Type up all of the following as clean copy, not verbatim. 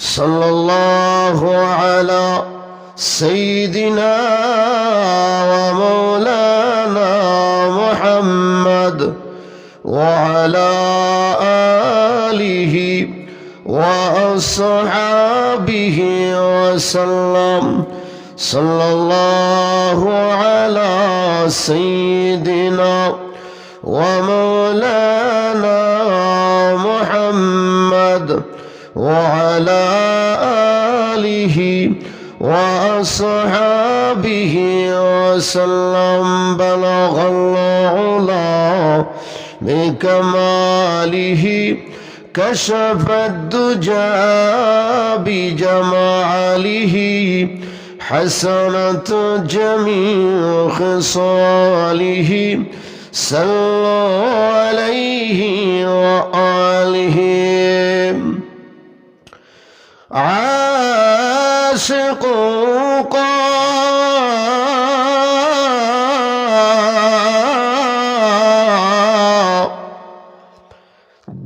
सल्लल्लाहु अला सय्यिदिना व मौलाना मुहम्मद व अला आलिहि व अस्हाबिहि वसल्लम। सल्लल्लाहु अला सय्यिदिना व मौलाना मुहम्मद व अला आलिहि व अस्हाबिहि वसल्लम। बलगल उला बिकमालिहि कशफद दुजा बिजमालिहि हसनत जमीउ खिसालिहि। सल्लु अलैहि व आलिहि। आशिकों को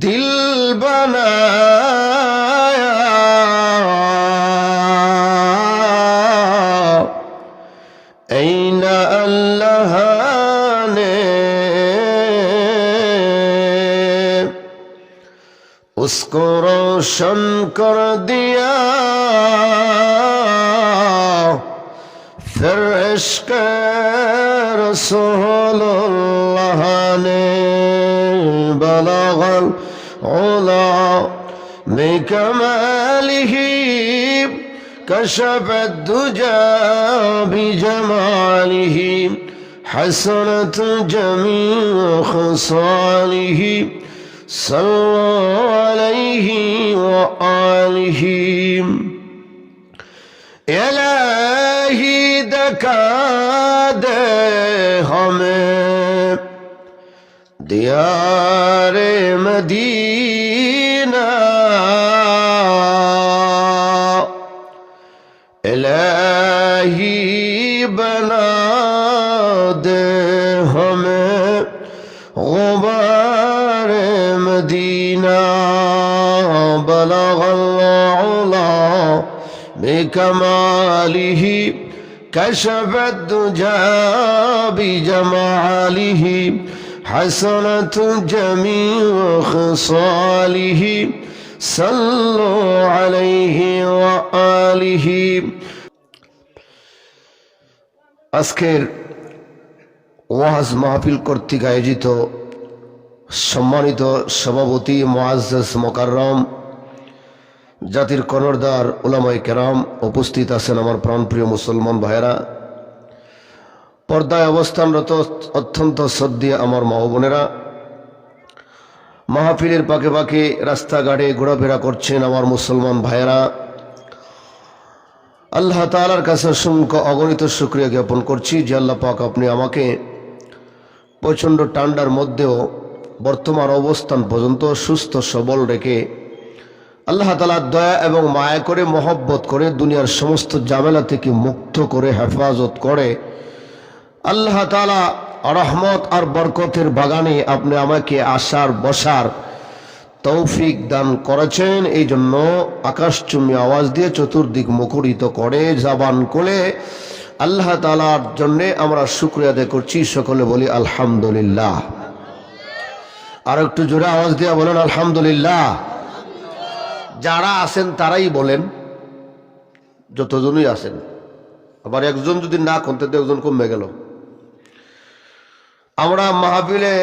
दिल बनाया, ऐन अल्लाह ने उसको रोशन कर दिया, फिर इश्क़ रसूलुल्लाह ने बलगल उला बिकमालिहि कशफद दुजा बिजमालिहि हसनत जमीउ खिसालिहि। सल्लु अलैहि व आलिहि। इलाही दिखा दे हमें दियारे मदीना, इलाही बना दे हमें गुबारे मदीना। बलगल उला बिकमालिहि कशफद दुजा बिजमालिहि हसनत जमीउ खिसालिहि। सल्लु अलैहि व आलिहि। আজকের ওয়াজ মাহফিল কর্তৃক আয়োজিত সম্মানিত সভাপতি মুআজ্জাজ মোকাররম জাতির কর্ণধার উলামায়ে কেরাম, উপস্থিত আছেন আমার প্রাণপ্রিয় মুসলমান ভাইয়েরা, পর্দায় অবস্থানরত অত্যন্ত শ্রদ্ধেয় আমার মা ও বোনেরা, মাহফিলের পাকে পাকে রাস্তাঘাটে ঘোরাফেরা করছেন আমার মুসলমান ভাইয়েরা, আল্লাহ তাআলার কাছে অসংখ্য অগণিত শুকরিয়া জ্ঞাপন করছি যে আল্লাহ পাক আপনি আমাকে প্রচণ্ড ঠান্ডার মধ্যেও বর্তমান অবস্থান পর্যন্ত সুস্থ সবল রেখে আল্লাহ তাআলা দয়া এবং মায়া করে মহব্বত করে দুনিয়ার সমস্ত ঝামেলা থেকে মুক্ত করে হেফাজত করে আল্লাহ তাআলা রহমত আর বরকতের বাগানে আপনি আমাকে আসার বসার তৌফিক দান করেছেন। এই জন্য আকাশচুম্বী আওয়াজ দিয়ে চতুর্দিক মুখরিত করে জবান কোলে আল্লাহ তাআলার জন্যে আমরা শুকরিয়া আদায় করছি। সকলে বলি আলহামদুলিল্লাহ। আর একটু জোরে আওয়াজ দিয়ে বলেন আলহামদুলিল্লাহ। যারা আছেন তারাই বলেন, যতজনই আছেন। আবার একজন যদি না কমতে একজন কমে গেল। আমরা মাহফিলে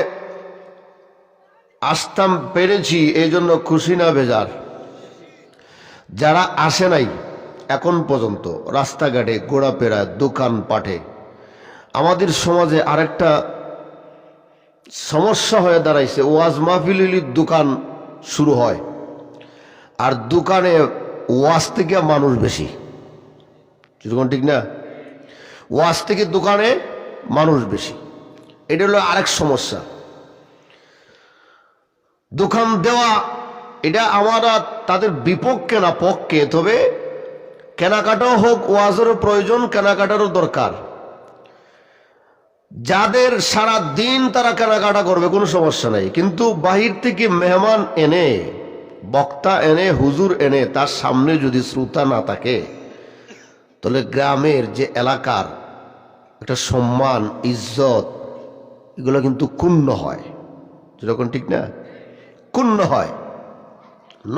আসতাম পেরেছি এই জন্য খুশি না বেজার? যারা আসে নাই এখন পর্যন্ত রাস্তাঘাটে ঘোরাফেরা দোকান পাটে, আমাদের সমাজে আরেকটা সমস্যা হয়ে দাঁড়াইছে। ওয়াজ মাহফিলের দোকান শুরু হয় আর দোকানে ওয়াজ থেকে মানুষ বেশি, ঠিক না? ওয়াজ থেকে দোকানে মানুষ বেশি, এটা হলো আরেক সমস্যা। দোকান দেওয়া এটা আমরা তাদের বিপক্ষে না পক্ষে, তবে কেনাকাটাও হোক, ওয়াজেরও প্রয়োজন, কেনাকাটারও দরকার। যাদের সারা দিন তারা কেনাকাটা করবে কোনো সমস্যা নাই, কিন্তু বাহির থেকে মেহমান এনে বক্তা এনে হুজুর এনে তার সামনে যদি শ্রোতা না থাকে, তাহলে গ্রামের যে এলাকার একটা সম্মান ইজ্জত এগুলো কিন্তু ক্ষুণ্ণ হয়। যেরকম ঠিক না, ক্ষুণ্ণ হয়,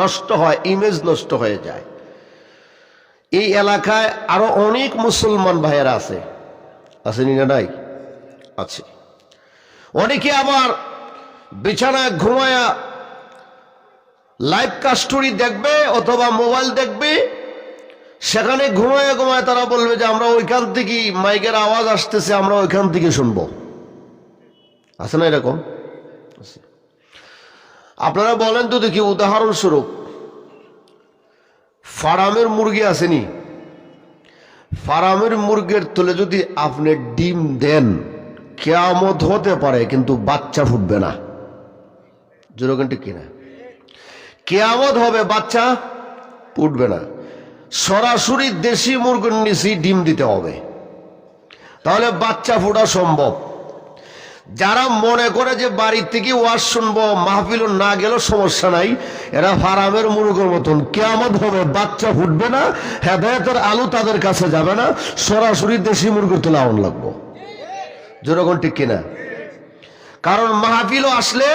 নষ্ট হয়, ইমেজ নষ্ট হয়ে যায়। এই এলাকায় আরো অনেক মুসলমান ভাইয়েরা আছে, আসেনি না? নাই, আছে। অনেকে আবার বিছানায় ঘুমায়া লাইভ কাস্টরি দেখবে অথবা মোবাইল দেখবে, সেখানে ঘুমায় ঘুমায় তারা বলবে যে আমরা ওইখান থেকে মাইকের আওয়াজ আসতেছে, আমরা ওইখান থেকে শুনবো। আছে না এরকম? আপনারা বলেন তো দেখি, উদাহরণস্বরূপ ফার্মের মুরগি আসেনি, ফার্মের মুরগির তলে যদি আপনি ডিম দেন, কিয়ামত হতে পারে কিন্তু বাচ্চা ফুটবে না। যেরকম ঠিক কিনা? কিয়ামত হবে, বাচ্চা ফুটবে না। সরাসরি দেশি মুরগির নিচে ডিম দিতে হবে, তাহলে বাচ্চা ফোটা সম্ভব। যারা মনে করে যে বাড়ির থেকে ওয়াজ শুনবো, মাহফিল না গেলেও সমস্যা নাই, এরা ফার্মের মুরগির মতন, কিয়ামত হবে বাচ্চা ফুটবে না, হেদায়েতের আলো তাদের কাছে যাবে না, সরাসরি দেশি মুরগির তোলা আউন লাগবো। যেরকম ঠিক কিনা? কারণ মাহফিলও আসলে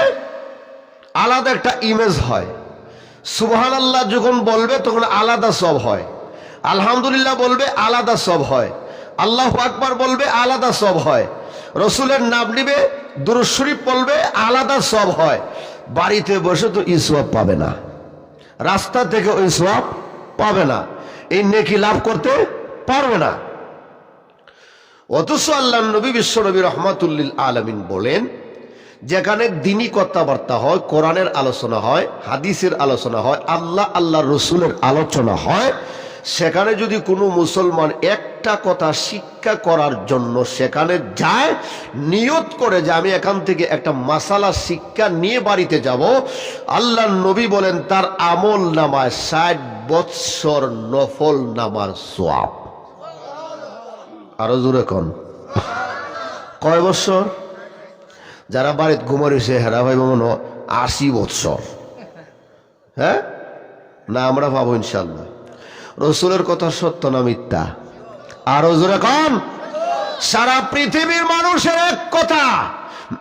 আলাদা একটা ইমেজ হয়। সুবহানাল্লাহ যখন বলবে তখন আলাদা সব হয়, আলহামদুলিল্লাহ বলবে আলাদা সব হয়, আল্লাহু আকবার বলবে আলাদা সব হয়, রসুলের নাম নিবে, দুরূদ শরীফ বলবে আলাদা সব হয়। বাড়িতে বসে তো এই সওয়াব পাবে না, রাস্তা থেকে ওই সওয়াব পাবে না, এই নেকি লাভ করতে পারবে না। অথচ আল্লাহর নবী বিশ্ব নবী রাহমাতুল লিল আলামিন বলেন, যেখানে দ্বীনি কথাবার্তা হয়, কোরআনের আলোচনা হয়, হাদিসের আলোচনা হয়, আল্লাহর রসুলের আলোচনা হয়, সেখানে যদি কোনো মুসলমান একটা কথা শিক্ষা করার জন্য সেখানে যায়, নিয়ত করে যে আমি এখান থেকে একটা মাসালা শিক্ষা নিয়ে বাড়িতে যাব, আল্লাহর নবী বলেন তার আমল নামায় 60 বৎসর নফল নামার সওয়াব। আরো জোরে কোন? কয় বৎসর? যারা বাড়িতে ঘুমাইছে হেরা ভাই মনে 80 বৎসর। হ্যাঁ না, আমরা পাবো ইনশাল্লাহ। রসুলের কথা সত্য না মিথ্যা? আরো জোরে কন। সারা পৃথিবীর মানুষের এক কথা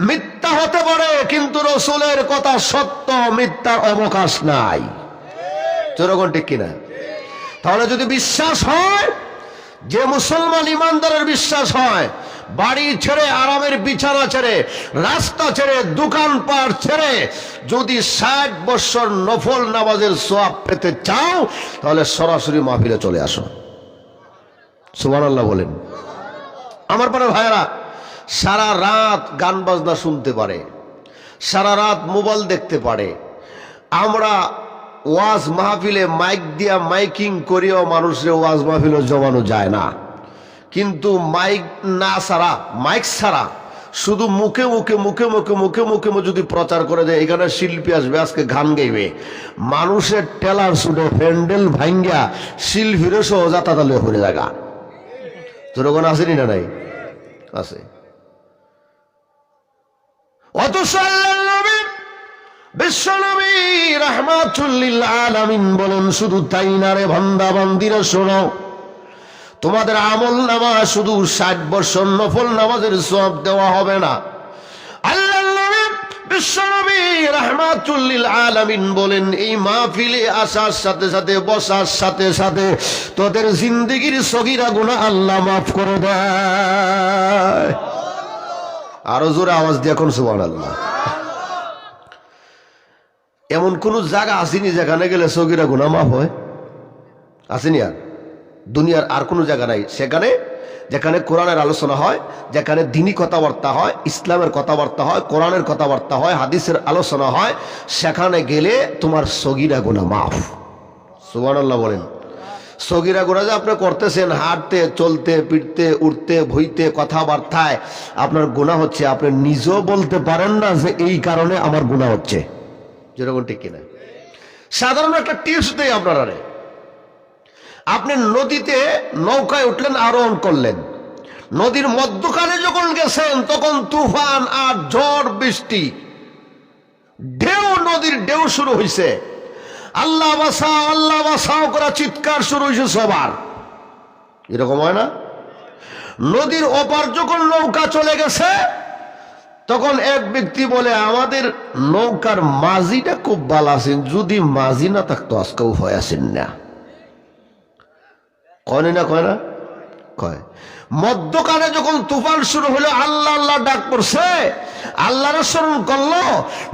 মিথ্যা হতে পারে, কিন্তু রসুলের কথা সত্য, মিথ্যার অবকাশ নাই। যেরকম ঠিক কিনা? তাহলে যদি বিশ্বাস হয়, যে মুসলমান ইমানদারের বিশ্বাস হয়, বাড়ি ছেড়ে, আরামের বিছানা ছেড়ে, রাস্তা ছেড়ে, দোকানপাট ছেড়ে যদি 60 বৎসর নফল নামাজের সওয়াব পেতে চাও, তাহলে সরাসরি মাহফিলে চলে আসো। সুবহানাল্লাহ বলেন। আমার পরে ভাইরা সারা রাত গান বাজনা শুনতে পারে, সারা রাত মোবাইল দেখতে পারে। আমরা ওয়াজ মাহফিলে মাইক দিয়া মাইকিং করিও মানুষের ওয়াজ মাহফিলে জমানো যায় না, কিন্তু মাইক না ছাড়া, মাইক ছাড়া শুধু মুখে মুখে মুখে মুখে মুখে মুখে যদি প্রচার করে দেয়, এখানে শিল্পী আসবে, আজকে গান গাইবে, মানুষের টেলার ছুটে প্যান্ডেল ভাঙ্গা শিল্পীরও সহ যাতাতালে হয়ে জায়গা। জনগণ আসেনি না? নাই, আছে। অথচ আল্লাহর নবী বিশ্বনবী রাহমাতুল লিল আলামিন বলেন, শুধু তাই না রে বান্দা বান্দিরা, শোনো, তোমাদের আমল নামা শুধু 60 বৎসর নফল নামাজের সওয়াব দেওয়া হবে না। আল্লাহর নবী বিশ্বনবী রাহমাতুল লিল আলামিন বলেন, এই মাহফিলে আসার সাথে সাথে, বসার সাথে সাথে তোদের জিন্দেগীর সগীরা গুনাহ আল্লাহ মাফ করে দেয়। আরো জোরে আওয়াজ দিয়ে কোন সুবহানাল্লাহ। এমন কোন জায়গা আসেনি যেখানে গেলে সগীরা গুনাহ মাফ হয়? আসেনি? আর দুনিয়ার আর কোনো জায়গা নাই সেখানে যেখানে কোরআনের আলোচনা হয়, যেখানে দ্বীনি কথাবার্তা হয়, ইসলামের কথাবার্তা হয়, কোরআনের কথাবার্তা হয়, হাদিসের আলোচনা হয়, সেখানে গেলে তোমার সগীরা গুনাহ মাফ। সুবহানাল্লাহ বলেন। সগীরা গুনাহ যে আপনি করতেছেন, হাঁটতে, চলতে, ফিরতে, উঠতে, বইতে, কথাবার্তায় আপনার গুনাহ হচ্ছে, আপনি নিজেও বলতে পারেন না যে এই কারণে আমার গুনাহ হচ্ছে। যেরকম ঠিক কিনা? সাধারণ একটা টিপস দেই আপনারা, আপনি নদীতে নৌকায় উঠলেন, আরোহণ করলেন, নদীর মধ্যখানে যখন গেছেন তখন তুফান আর ঝড় বৃষ্টি, ঢেউ, নদীর ঢেউ শুরু হয়েছে। আল্লাহ বাঁচাও আল্লাহ বাঁচাও করা চিৎকার শুরু হয়েছে সবার। এরকম হয় না? নদীর ওপার যখন নৌকা চলে গেছে তখন এক ব্যক্তি বলে, আমাদের নৌকার মাঝিটা খুব ভালো আছেন, যদি মাঝি না থাকতো আজকেও হয়ে আসেন না। কয় না কয় না কয়। মধ্যকালে যখন তুফান শুরু হলো, আল্লাহ আল্লাহ ডাক পড়ছে, আল্লাহর স্মরণ করলো,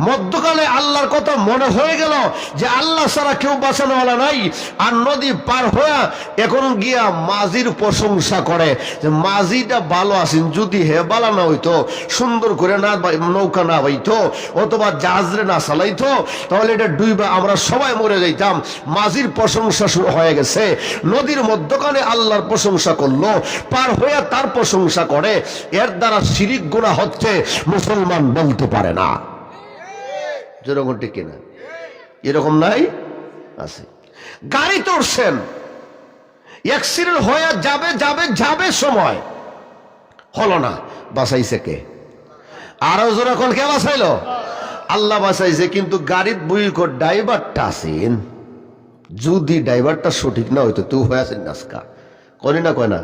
মধ্যকালে আল্লাহর কথা মনে হয়ে গেল যে আল্লাহ ছাড়া কেউ বাঁচানোওয়ালা নাই। আর নদী পার হয়ে এখন গিয়া মাঝির প্রশংসা করে যে মাঝিটা ভালো আছেন, যদি হে বালা না হইতো, সুন্দর করে না নৌকা না হইতো, অথবা জাহাজরে না চালাইতো, তাহলে এটা ডুইবা আমরা সবাই মরে যাইতাম। মাঝির প্রশংসা শুরু হয়ে গেছে। নদীর মধ্যখানে আল্লাহর প্রশংসা করলো, পার হয়ে তার প্রশংসা করে। এর দ্বারা শিরিক গুনাহ হচ্ছে, মুসলমান বলতে পারে না। যেরকম ঠিক কিনা? এরকম নাই? আছে। গাড়ি তুলছেন, অ্যাক্সিডেন্ট হয়ে যাবে যাবে যাবে, সময় হলো না, বাঁচাইছে কে? আরো যখন কে বাঁচাইলো? আল্লাহ বাঁচাইছে। কিন্তু গাড়ির বইকর ড্রাইভারটা আছেন, যদি ড্রাইভারটা সঠিক না হইতো তুই হয়ে আছেন নাস্কা। কয় না কয় না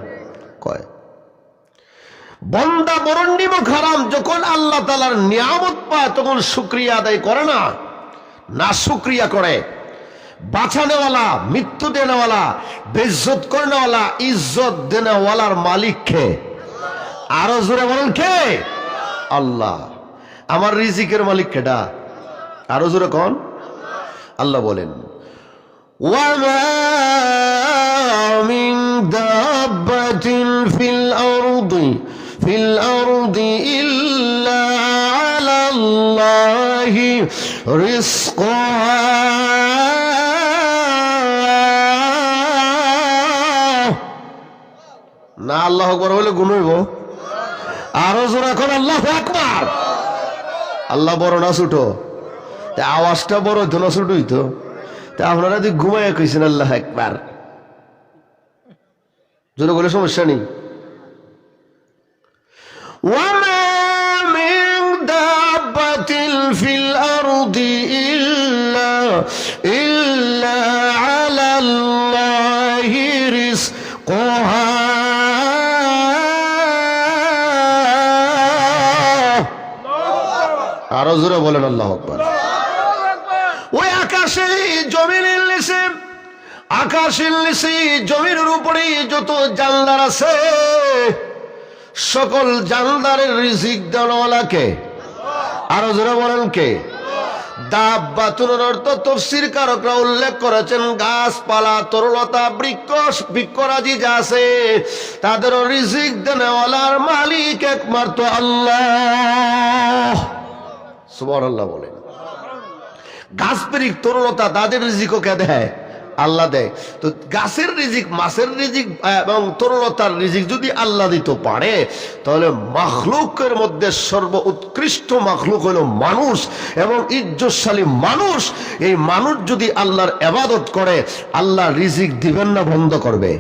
কয়। বন্দা বরণ নিমক হারাম, যখন আল্লাহ তাআলার নিয়ামত পায় তখন শুকরিয়া আদায় করে না, না শুকরিয়া করে। বাঁচানেওয়ালা, মৃত্যু দেনেওয়ালা, বেইজ্জত করেনেওয়ালা, ইজ্জত দেনেওয়ালার মালিক কে? আরো জোরে বলেন কে? আল্লাহ। আমার রিজিকের মালিক কেডা? আরো জোরে কোন? আল্লাহ বলেন, ওয়ামা মিন দাব্বাতিন ফিল আরদি ইল্লা আলাল্লাহি রিজকুহা। না আল্লাহু আকবার বলে গুণ হইব? আরো জোরে এখন আল্লাহু আকবার। আল্লাহ বড় না ছোট? আওয়াজটা বড় হইতো না ছোট হইতো? তা আপনারা যদি ঘুমাইয়া কইছেন আল্লাহু আকবার, জোরে বলে সমস্যা নেই। ওয়ামা মিন দাব্বাতিন ফিল আরদি ইল্লা আলাল্লাহি রিজকুহা। আরো জোরে বলেন আল্লাহু আকবার। ওই আকাশে জমিনের নিচে, আকাশের নিচে জমিনের উপরে যত জানদার আছে, সকল জানদারের রিজিক দেওয়ালা কে? আরো জোরে বলেন কে? দাব্বাতুন অর্থ তাফসীর কারকরা উল্লেখ করেছেন গাছপালা, তরলতা, বৃক্ষরাজি যা আছে তাদের রিজিক দেওয়ালার মালিক একমাত্র আল্লাহ। সুবহানাল্লাহ বলেন। গাছ বৃক্ষ তরলতা তাদের রিজিকও কে দেয়? আল্লাহ দেয়। তো গাছের রিজিক, মাছের রিজিক এবং তরলতার রিজিক যদি আল্লাহ দিতে পারে, তাহলে মাখলুকের মধ্যে সর্ব উৎকৃষ্ট মাখলুক হলো মানুষ, এবং ইজ্জতশালী মানুষ। এই মানুষ যদি আল্লাহর ইবাদত করে, আল্লাহ রিজিক দিবেন না বন্ধ করবে?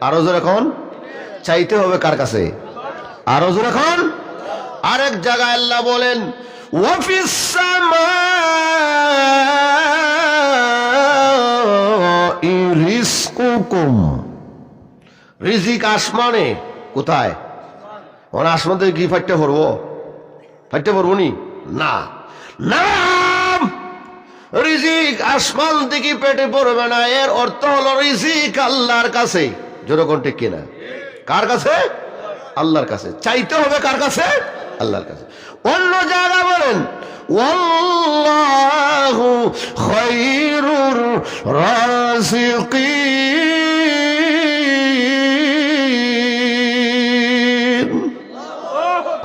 আরো জোরে এখন চাইতে হবে কার কাছে? আরো জোরে এখন। আরেক জায়গায় আল্লাহ বলেন, ওয়াফিস সামাই রিজকুকুম। রিজিক আসমানে। কোথায়? ওর আসমান থেকে কি ফাইটটা পড়বো? ফাইটটা পড়বো নি? না না, রিজিক আসমান থেকে পেটে পড়বে না। এর অর্থ হলো রিজিক আল্লাহর কাছে। যেরকম ঠিক কিনা? কার কাছে? আল্লাহর কাছে। চাইতে হবে কার কাছে? আল্লাহর কাছে। অন্য জায়গা বলেন, ওয়াল্লাহু খায়রুর রাযিকিন।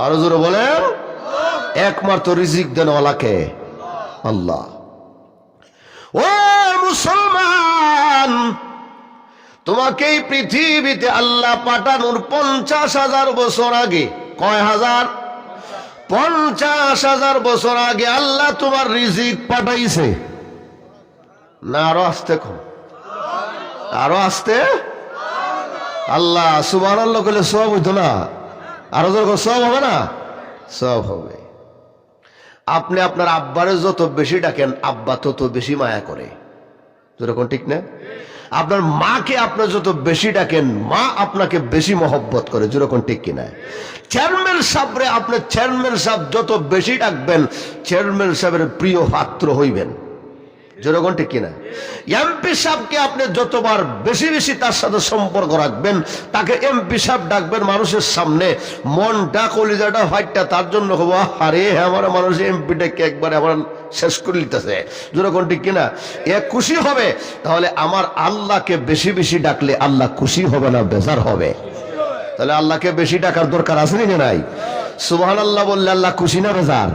আরো জোরে বলেন, একমাত্র রিজিক দেনওয়ালা কে? আল্লাহ। ও মুসলমান, তোমাকে এই পৃথিবীতে আল্লাহ পাঠানোর 50,000 বছর আগে, কয় হাজার? 50,000 বছর আগে আল্লাহ তোমার রিজিক পাঠাইছে। না আরো আসতে? আরো আসতে? আল্লাহ সুবহানাল্লাহ বলে সব হইতো না? আরো যখন সব হবে না? সব হবে। আপনি আপনার আব্বারে যত বেশি ডাকেন, আব্বা তত বেশি মায়া করে। যেরকম ঠিক না? আপনার মাকে আপনি যত বেশি ডাকেন মা আপনাকে বেশি মহব্বত করে, যেরকম ঠিক কিনা? চেয়ারম্যান সাহেবরে আপনি চেয়ারম্যান সাহেব যত বেশি ডাকবেন চেয়ারম্যান সাহেবের প্রিয় পাত্র হইবেন, যেরকম ঠিক কিনা? এমপি সাহেবকে আপনি যতবার বেশি বেশি তার সাথে সম্পর্ক রাখবেন, তাকে এমপি সাহেব ডাকবেন মানুষের সামনে, মনটা কলিজাটা ফাইটটা তার জন্য হবো, আরে আমার মানুষ এমপি ডেকে একবারে আমার শেষ করে নিতেছে, যেরকম ঠিক কিনা? এ খুশি হবে। তাহলে আমার আল্লাহকে বেশি বেশি ডাকলে আল্লাহ খুশি হবে না বেজার হবে? তাহলে আল্লাহকে বেশি ডাকার দরকার আছে নাকি নাই? সুবহানাল্লাহ বললে আল্লাহ খুশি না বেজার?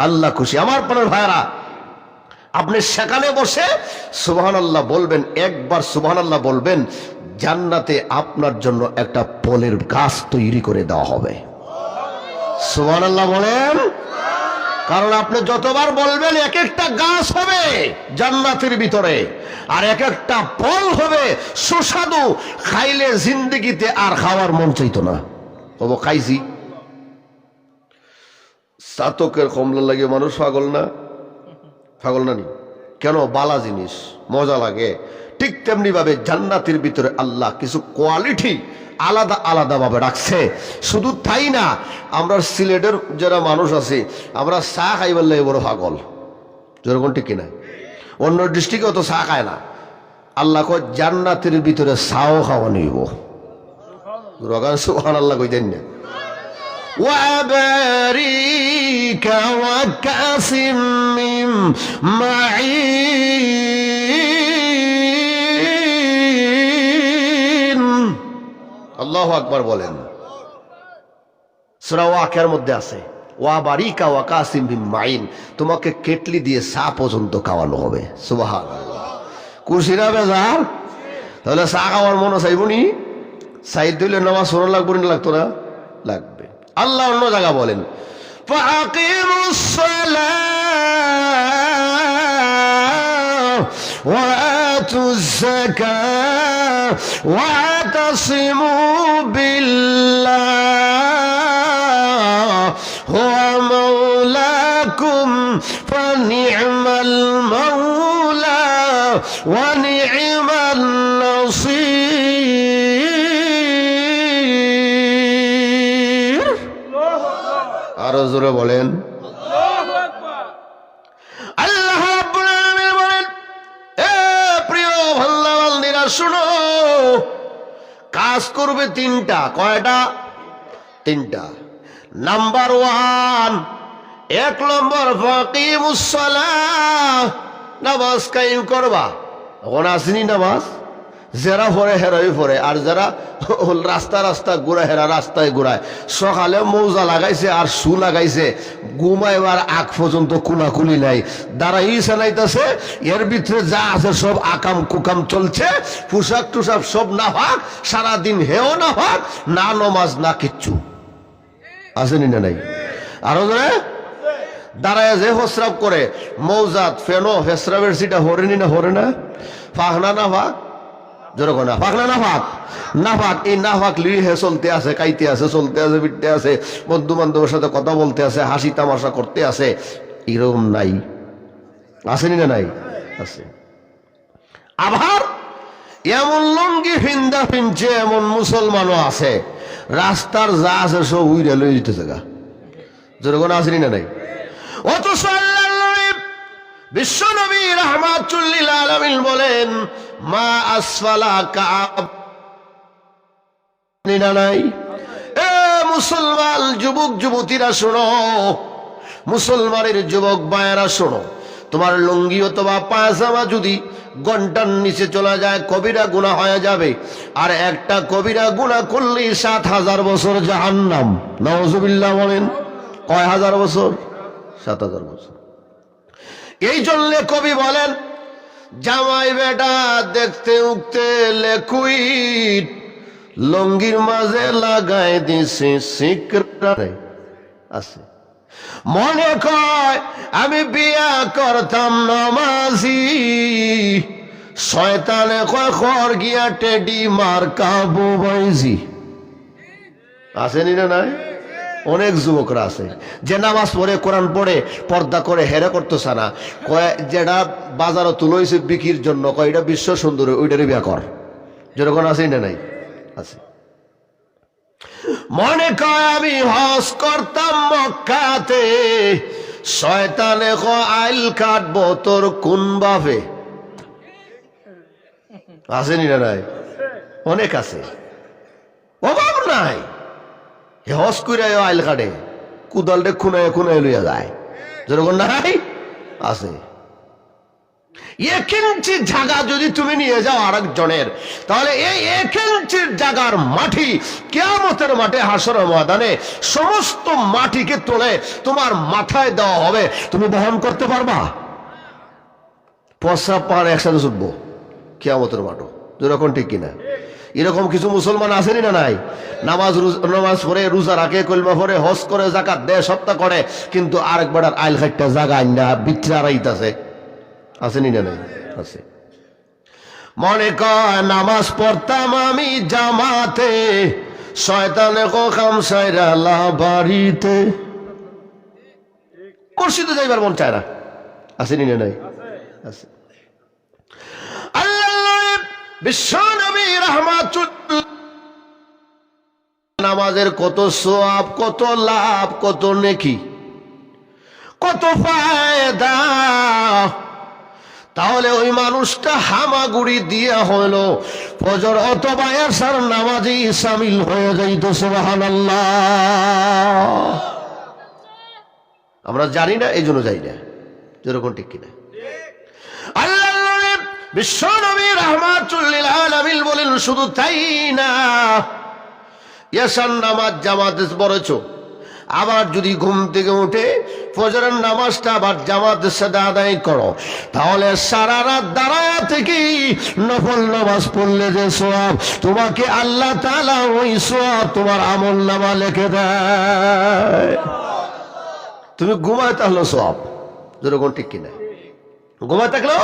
আল্লাহ খুশি। আমার প্রাণের ভাইরা, আপনি সেখানে বসে সুবহানাল্লাহ বলবেন, একবার সুবহানাল্লাহ বলবেন, জান্নাতে আপনার জন্য একটা ফলের গাছ তৈরি করে দেওয়া হবে। সুবহানাল্লাহ বলেন। কারণ আপনি যতবার বলবেন এক একটা গাছ হবে জান্নাতের ভিতরে, আর এক একটা ফল হবে সুস্বাদু, খাইলে জিন্দেগিতে আর খাওয়ার মন চাইতো না। হবো খাইছি চাতকের কমলা লাগে মানুষ পাগল না? পাগল না নি? কেন? বালা জিনিস মজা লাগে। ঠিক তেমনি ভাবে জান্নাতের ভিতরে আল্লাহ কিছু কোয়ালিটি আলাদা আলাদা ভাবে রাখছে। শুধু তাই না, আমরা সিলেটের যারা মানুষ আছে আমরা চা খাইবার লাগে বড় পাগল, যেরকম ঠিক কিনা? অন্য ডিস্ট্রিক্টে অত চা খায় না। আল্লাহ কয় জান্নাতের ভিতরে চাও খাওয়া নিব। রগান সুবহানাল্লাহ কইতেন না? وأباريك وكأس من معين। আল্লাহু আকবার বলেন। সূরা ওয়াকিয়ার মধ্যে আছে ওয়াবারিকা ওয়াকাসিম মিন মাইন, তোমাকে কেটলি দিয়ে চা পর্যন্ত খাওয়ানো হবে। সুবহানাল্লাহ। খুশি না বেজার? তাহলে চা খাওয়ার মনে চাইবনি? সাইদ দিলে নামাজ পড়া লাগবে না? লাগতো না? লাগবে। আল্লাহ অন্য জায়গা বলেন ফাকিমুস সালাহ ওয়া আতুজ যাকাহ ওয়া তাসিমু বিল্লাহ হুয়া মাওলাকুম ফানি'মাল মাওলা ওয়া নি'মান নাসীর। আরো জোরে বলেন আল্লাহ রাব্বুল আলামিন বলেন, এ প্রিয় ভাল্লাবালদিরা শুনো, কাজ করবে তিনটা। কয়টা? তিনটা। নাম্বার 1, 1 নম্বর ফাকিমুস সালাহ, নামাজ কায়েম করবা। এখন আসেনি নামাজ, যারা পড়ে হেরাই পড়ে, আর যারা রাস্তা রাস্তা ঘুরায় হেরা রাস্তায় ঘুরায়। সকালে মৌজা লাগাইছে আর শু লাগাইছে, ঘুমাইবার আগ পর্যন্ত কুলাকুলি নাই, দাঁড়াই চালাইতেছে। এর ভিতরে যা আছে সব আকাম কুকাম চলছে, পোশাক টুসাক সব না ভাগ, সারাদিন হেও না ভাগ, না নমাজ না কিচ্ছু। আসেনি না নাই? আরো ধরে দাঁড়ায় যে হসরাব করে, মৌজাত ফেনো হেসরাবের সিটা হরেনি না হরে না? ফাঁকনা না ভাগ, যেরকম না ফাঁকনা না ফাঁক না ফাঁক, এই না ফাঁক লিয়ে চলতে আছে, কাইতে আছে, চলতে আছে, ফিরতে আছে, বন্ধু বান্ধবের সাথে কথা বলতে আছে, হাসি তামাশা করতে আছে। এরকম নাই? আসেনি না নাই? আছে। আবার এমন লঙ্গি ফিন্দা ফিনছে এমন মুসলমানও আছে, রাস্তার যা আছে সব উইরা লয়ে যেতেছে গা, যেরকম আসেনি না নাই? অথচ আল্লাহর নবী বিশ্ব নবী রাহমাতুল লিল আলামিন বলেন, মা আসফালা কাব না নাই? এ মুসলমান যুবক যুবতীরা শোনো, মুসলমানের যুবক ভাইয়েরা শোনো, তোমার লুঙ্গি অথবা পায়জামা যদি ঘন্টার নিচে চলে যায় কবিরা গুনাহ হয়ে যাবে, আর একটা কবিরা গুনাহ করলেই ৭,০০০ বছর জাহান্নাম। নাউজুবিল্লাহ বলেন। কয় হাজার বছর? ৭,০০০ বছর। এই জন্য কবি বলেন, জামাই বেটা দেখতে উঠতে লেকুইট, লঙ্গির মাঝে লাগাই দিছে সিকরা। আছে মনে কয় আমি বিয়া করতাম নমাজি, শয়তানে কয় খর গিয়া টেডি মার কাবু বাইজি। আসেনি না নাই? অনেক যুবকরা আছে যে নামাজ পড়ে কোরআন পড়ে পর্দা করে হেরে করতেছে না, কয় যেটা বাজারও তুলইছে বিক্রির জন্য, কয় এটা বিশ্ব সুন্দর, ওইটারই বিয়া কর। যেরকম আছে না নাই আছে। মনে কয় আমি হজ করতাম মক্কাতে, শয়তানে কয় আইল কাটবো তোর কোন বাপে। আসেনি না নাই? অনেক আছে, অভাব নাই। হজ করে আইল কাটে, কুদালটে খুনায় খুনায় লইয়া যায়। যেরকম নাই আছে। 1 ইঞ্চি জায়গা যদি তুমি নিয়ে যাও আরেকজনের, তাহলে এই 1 ইঞ্চির জায়গার মাটি কিয়ামতের মাঠে হাসরের ময়দানে সমস্ত মাটিকে তোলে তোমার মাথায় দেওয়া হবে। তুমি বহন করতে পারবা? পয়সা পার একসাথে ছুটবো কিয়ামতের মাঠও। যেরকম ঠিক কিনা? এরকম কিছু মুসলমান আসেনি না নাই? নামাজ পড়ে, রোজা রাখে, কলমা পড়ে, হজ করে, যাকাত দেয়, সপ্তাহ করে, কিন্তু আরেকবার আইল খাইটা জায়গা আইনা বিচ্ছা রাইতাছে। আসেনি না নাই? আছে। মনে কর নামাজ পড়তাম আমি জামাতে, শয়তানে কাম সাইরা লা বাড়িতে। মসজিদে যাইবার মন চায় না। আসেনি না নাই? আছে। বিশ্বনবী রাহমাতুল্লাহ নামাজের কত সওয়াব, কত লাভ, কত নেকি, কত ফায়দা। তাহলে ওই মানুষটা হামাগুড়ি দিয়া হলো ফজর অথবা এশার নামাজে শামিল হয়ে যাইতো। সুবহানাল্লাহ। আমরা জানি না, এই জন্য যাই না। যেরকম ঠিক কিনা? আল্লাহ বিশ্বনবী রাহমাতুল লিল আলামিন বলেন, শুধু তাই না, এশার নামাজ জামাতে পড়েছো, আবার যদি ঘুম থেকে উঠে ফজরের নামাজটা আবার জামাতের সাথে আদায় করো, তাহলে সারা রাত দাঁড়ায় থেকে নফল নামাজ পড়লে যে সওয়াব, তোমাকে আল্লাহ তাআলা ওই সওয়াব তোমার আমল নামা লিখে দেয়। তুমি ঘুমায় থাকলো সওয়াব। যেরকম ঠিক কিনা? ঘুমায় থাকলেও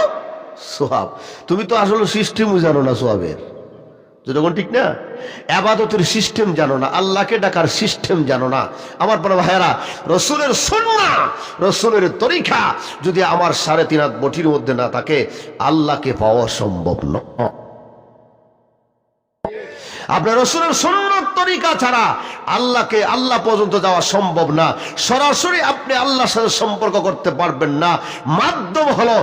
সওয়াব। তুমি তো আসলে সিস্টেমও জানো না সওয়াবের। যেরকম ঠিক না? ইবাদতের সিস্টেম জানো না, আল্লাহকে ডাকার সিস্টেম জানো না। আমার বড় ভাইয়েরা, রসুলের সুন্নাহ, রসুলের তরিকা যদি আমার 3.5 হাত বটির মধ্যে না থাকে, আল্লাহকে পাওয়া সম্ভব নয়। আপনার রসুলের সুন্নাত তরিকা ছাড়া আল্লাহ পর্যন্ত যাওয়া সম্ভব না। সরাসরি আপনি আল্লাহর সাথে সম্পর্ক করতে পারবেন না। মাধ্যম হলো,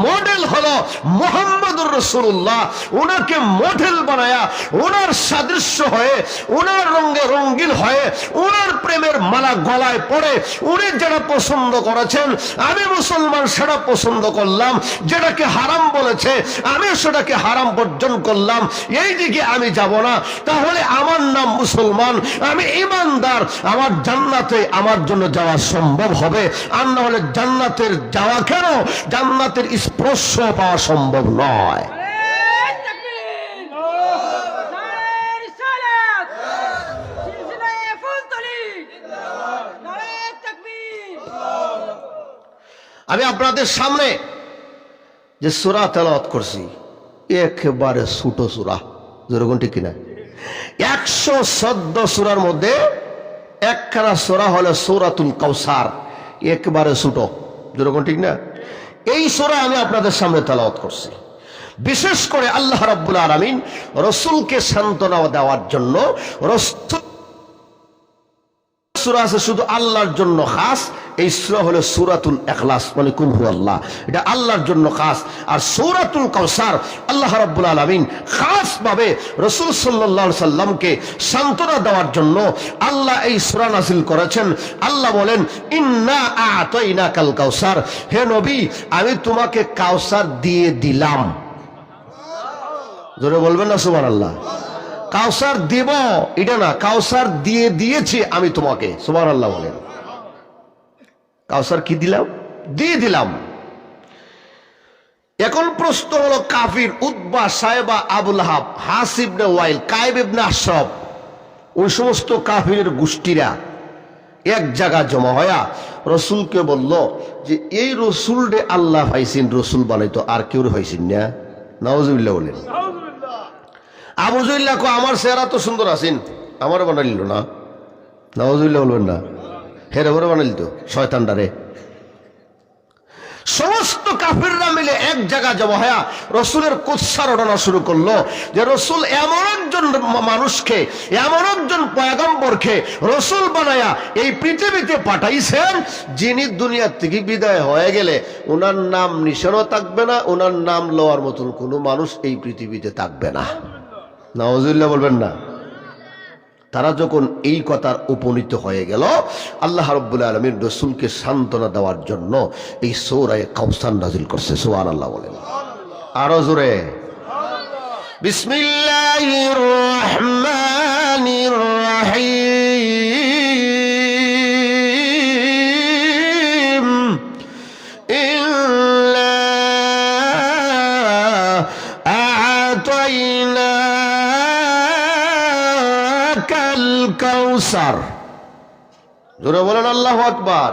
মডেল হলো মুহাম্মদুর রাসূলুল্লাহ। ওনাকে মডেল বানায়া, ওনার সাদৃশ্য হয়ে, ওনার রঙে রঙিন হয়ে, ওনার প্রেমের মালা গলায় পড়ে, উনি যেটা পছন্দ করেছেন আমি মুসলমান সেটা পছন্দ করলাম, যেটাকে হারাম বলেছে আমি সেটাকে হারাম বর্জন করলাম, এই দিকে আমি যাব না। তাহলে আমার নাম মুসলমান, আমি ঈমানদার, আমার জান্নাতে আমার জন্য যাওয়া সম্ভব হবে। আর না হলে জান্নাতের যাওয়া কেন, জান্নাতের স্পর্শ পাওয়া সম্ভব নয়। আমি আপনাদের সামনে যে সূরা তেলাওয়াত করছি একেবারে ছোট সূরা। যেরকম ঠিক কিনা? 114 সূরার মধ্যে একখানা সূরা হলো সূরাতুল কাউসার, একবারে ছোট। যেরকম ঠিক না? এই সূরা আমি আপনাদের সামনে তেলাওয়াত করছি বিশেষ করে আল্লাহ রাব্বুল আলামিন রাসূলকে সান্ত্বনা দেওয়ার জন্য। সূরা আছে শুধু আল্লাহর জন্য খাস, এই সূরা হলো সূরাতুল ইখলাস, মানে কুল হুয়াল্লাহ, এটা আল্লাহর জন্য খাস। আর সূরাতুল কাউসার আল্লাহ রাব্বুল আলামিন খাস ভাবে রাসূল সাল্লাল্লাহু আলাইহি সাল্লামকে সান্ত্বনা দেওয়ার জন্য আল্লাহ এই সূরা নাযিল করেছেন। আল্লাহ বলেন, ইন্না আ'তাইনাকাল কাউসার, হে নবী আমি তোমাকে কাউসার দিয়ে দিলাম। জোরে বলবেন না সুবহানাল্লাহ। কাউসার দেব এটা না, কাউসার দিয়ে দিয়েছি আমি তোমাকে। সুবহানাল্লাহ বলেন। কাউসার কি দিলাম? দিয়ে দিলাম। এখন প্রশ্ন হলো, কাফির উতবা, সাইবা, আবু লাহাব, হাসিব ইবনে ওয়াইল, কায়েব ইবনে আশরাফ, ওই সমস্ত কাফিরের গোষ্ঠীরা এক জায়গা জমা হয়া রসুলকে বলল যে এই রসুল রে আল্লাহ পাইছেন, রসুল বানাইতো, আর কেউ হয়েছেন না। নাউজুবিল্লাহ বলেন। আবু জুল্লাহ কো আমার চেহারা তো সুন্দর আছেন, আমার বানাইল না। নাউজুবিল্লাহ বলবেন না, হেরে ভরে বানাইল তো শয়তানডারে। সমস্ত কাফিররা মিলে এক জায়গা জমা হয়ে রসুলের কুৎসার ওঠানো শুরু করলো যে রসুল এমন একজন মানুষকে, এমন একজন পয়গম্বরকে রসুল বানায়া এই পৃথিবীতে পাঠাইছেন, যিনি দুনিয়ার থেকে বিদায় হয়ে গেলে ওনার নাম নিশানও থাকবে না, ওনার নাম লওয়ার মতন কোনো মানুষ এই পৃথিবীতে থাকবে না। নাউজুবিল্লাহ বলবেন না। তারা যখন এই কথার উপনীত হয়ে গেল, আল্লাহ রাব্বুল আলামিন রাসূলকে সান্ত্বনা দেওয়ার জন্য এই সূরা কাউসার নাযিল করছে। সুবহানাল্লাহ বলেন আরো জোরে। বিসমিল্লাহির রহমানির রহিম। ইন্না আ'তাইনা কাউসার। জোরে বলেন আল্লাহু আকবার।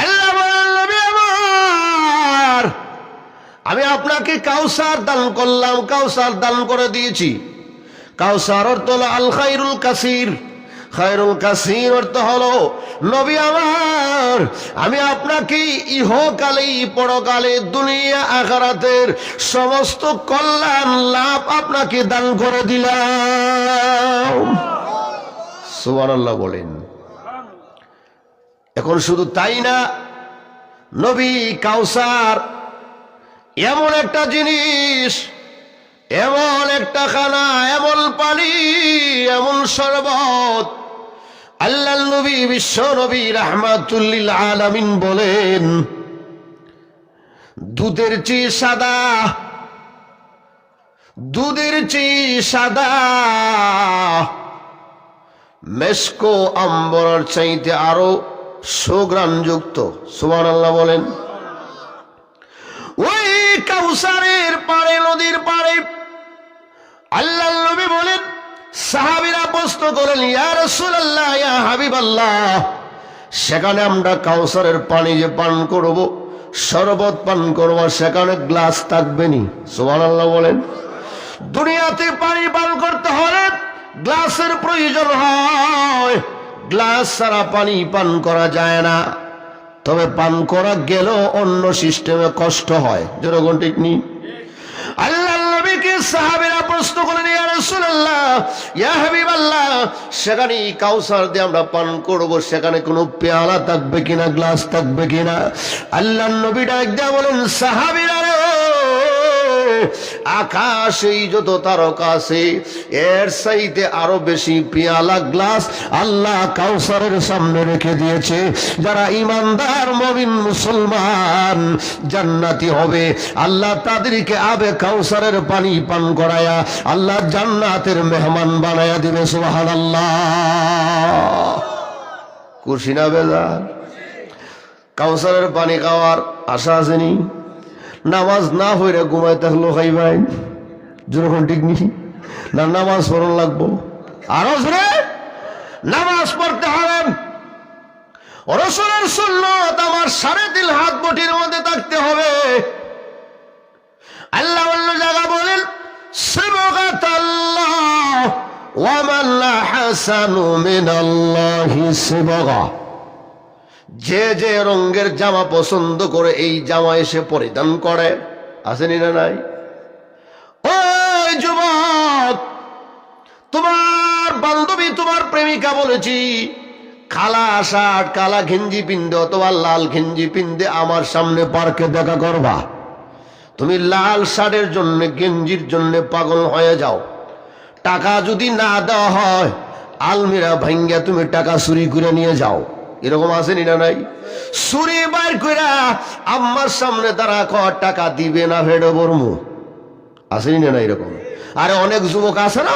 আল্লাহ বলেন, নবী আমার, আমি আপনাকে কাউসার দান করলাম, কাউসার দান করে দিয়েছি। কাউসার অর্থ হলো আল খায়রুল কাসির। খায়রুল কাসির অর্থ হলো নবী আমার, আমি আপনাকে ইহকালে পরকালে দুনিয়া আখিরাতের সমস্ত কল্যাণ লাভ আপনাকে দান করে দিলাম। সুবহানাল্লাহ বলেন। এখন শুধু তাই না, নবী কাউসার এমন একটা জিনিস, এমন একটা খানা, এমন পানি, এমন শরবত, আল্লাহর নবী বিশ্ব নবী রাহমাতুল লিল আলামিন বলেন, দুধের চেয়ে সাদা, দুধের চেয়ে সাদা, মেশকো আম্বরের চাইতে আরো সুঘ্রাণযুক্ত। সুবহানাল্লাহ বলেন। ওই কাউসারের পারে, নদীর পারে আল্লাহর নবী বলেন, সাহাবীরা প্রশ্ন করেন, ইয়া রাসূলুল্লাহ, ইয়া হাবিবাল্লাহ, সেখানে আমরা কাউসারের পানি যে পান করব, শরবত পান করব, সেখানে গ্লাস থাকবে নি? সুবহানাল্লাহ বলেন। দুনিয়াতে পানি পান করতে হলে গ্লাসের প্রয়োজন হয়, গ্লাস ছাড়া পানি পান করা যায় না। তবে পান করা গেল অন্য সিস্টেমে কষ্ট হয়। যেরকম ঠিক নেই। আল্লাহর নবীকে সাহাবীরা প্রশ্ন করেন, ইয়া রাসূলুল্লাহ, ইয়া হাবিবাল্লাহ, সেখানে কাউসার দিয়ে আমরা পান করব, সেখানে কোনো পেয়ালা থাকবে কিনা, গ্লাস থাকবে কিনা? আল্লাহর নবী ডাক দিয়ে বলেন, সাহাবীরা রে, আকাশে যত তারকা আছে এর চাইতে আরো বেশি পেয়ালা, গ্লাস আল্লাহ কাউসারের সামনে রেখে দিয়েছে। যারা ইমানদার মুমিন মুসলমান জান্নাতি হবে, আল্লাহ তাদেরকে আবে কাউসারের পানি পান করায়া আল্লাহ জান্নাতের মেহমান বানায়া দিবে। সুবহানাল্লাহ। খুশি না বেজার? কাউসারের পানি খাওয়ার আশা আসেনি? নামাজ না হইরে ঘুমাই থাকলো খাইবাই? যখন ঠিক নি না, নামাজ পড়ন লাগবো। আরো জোরে নামাজ পড়তে হবে। রাসূলের সুন্নাত আমার 3.5 হাত মুঠির মধ্যে থাকতে হবে। আল্লাহ অন্য জায়গা বলেন, সিবগাতাল্লাহ ওয়া মান আহসানু মিনাল্লাহি সিবগা। যে যে রঙের জামা পছন্দ করে এই জামা এসে পরিধান করে, আসেনি না নাই? ওই যুবক, তোমার বান্ধবী, তোমার প্রেমিকা বলেছি, কালা শার্ট, কালা গেঞ্জি পিন্দে অথবা লাল গেঞ্জি পিন্দে আমার সামনে পার্কে দেখা করবা। তুমি লাল শার্টের জন্য, গেঞ্জির জন্য পাগল হয়ে যাও। টাকা যদি না দেওয়া হয়, আলমিরা ভাঙ্গা তুমি টাকা চুরি করে নিয়ে যাও। এরকম আসেনি না নাই? চুরি বাইর কইরা আম্মার সামনে তারা টাকা দিবে না, ভেড়ো বর্মু। আসেনি না? এরকম আরে অনেক যুবক আছে না,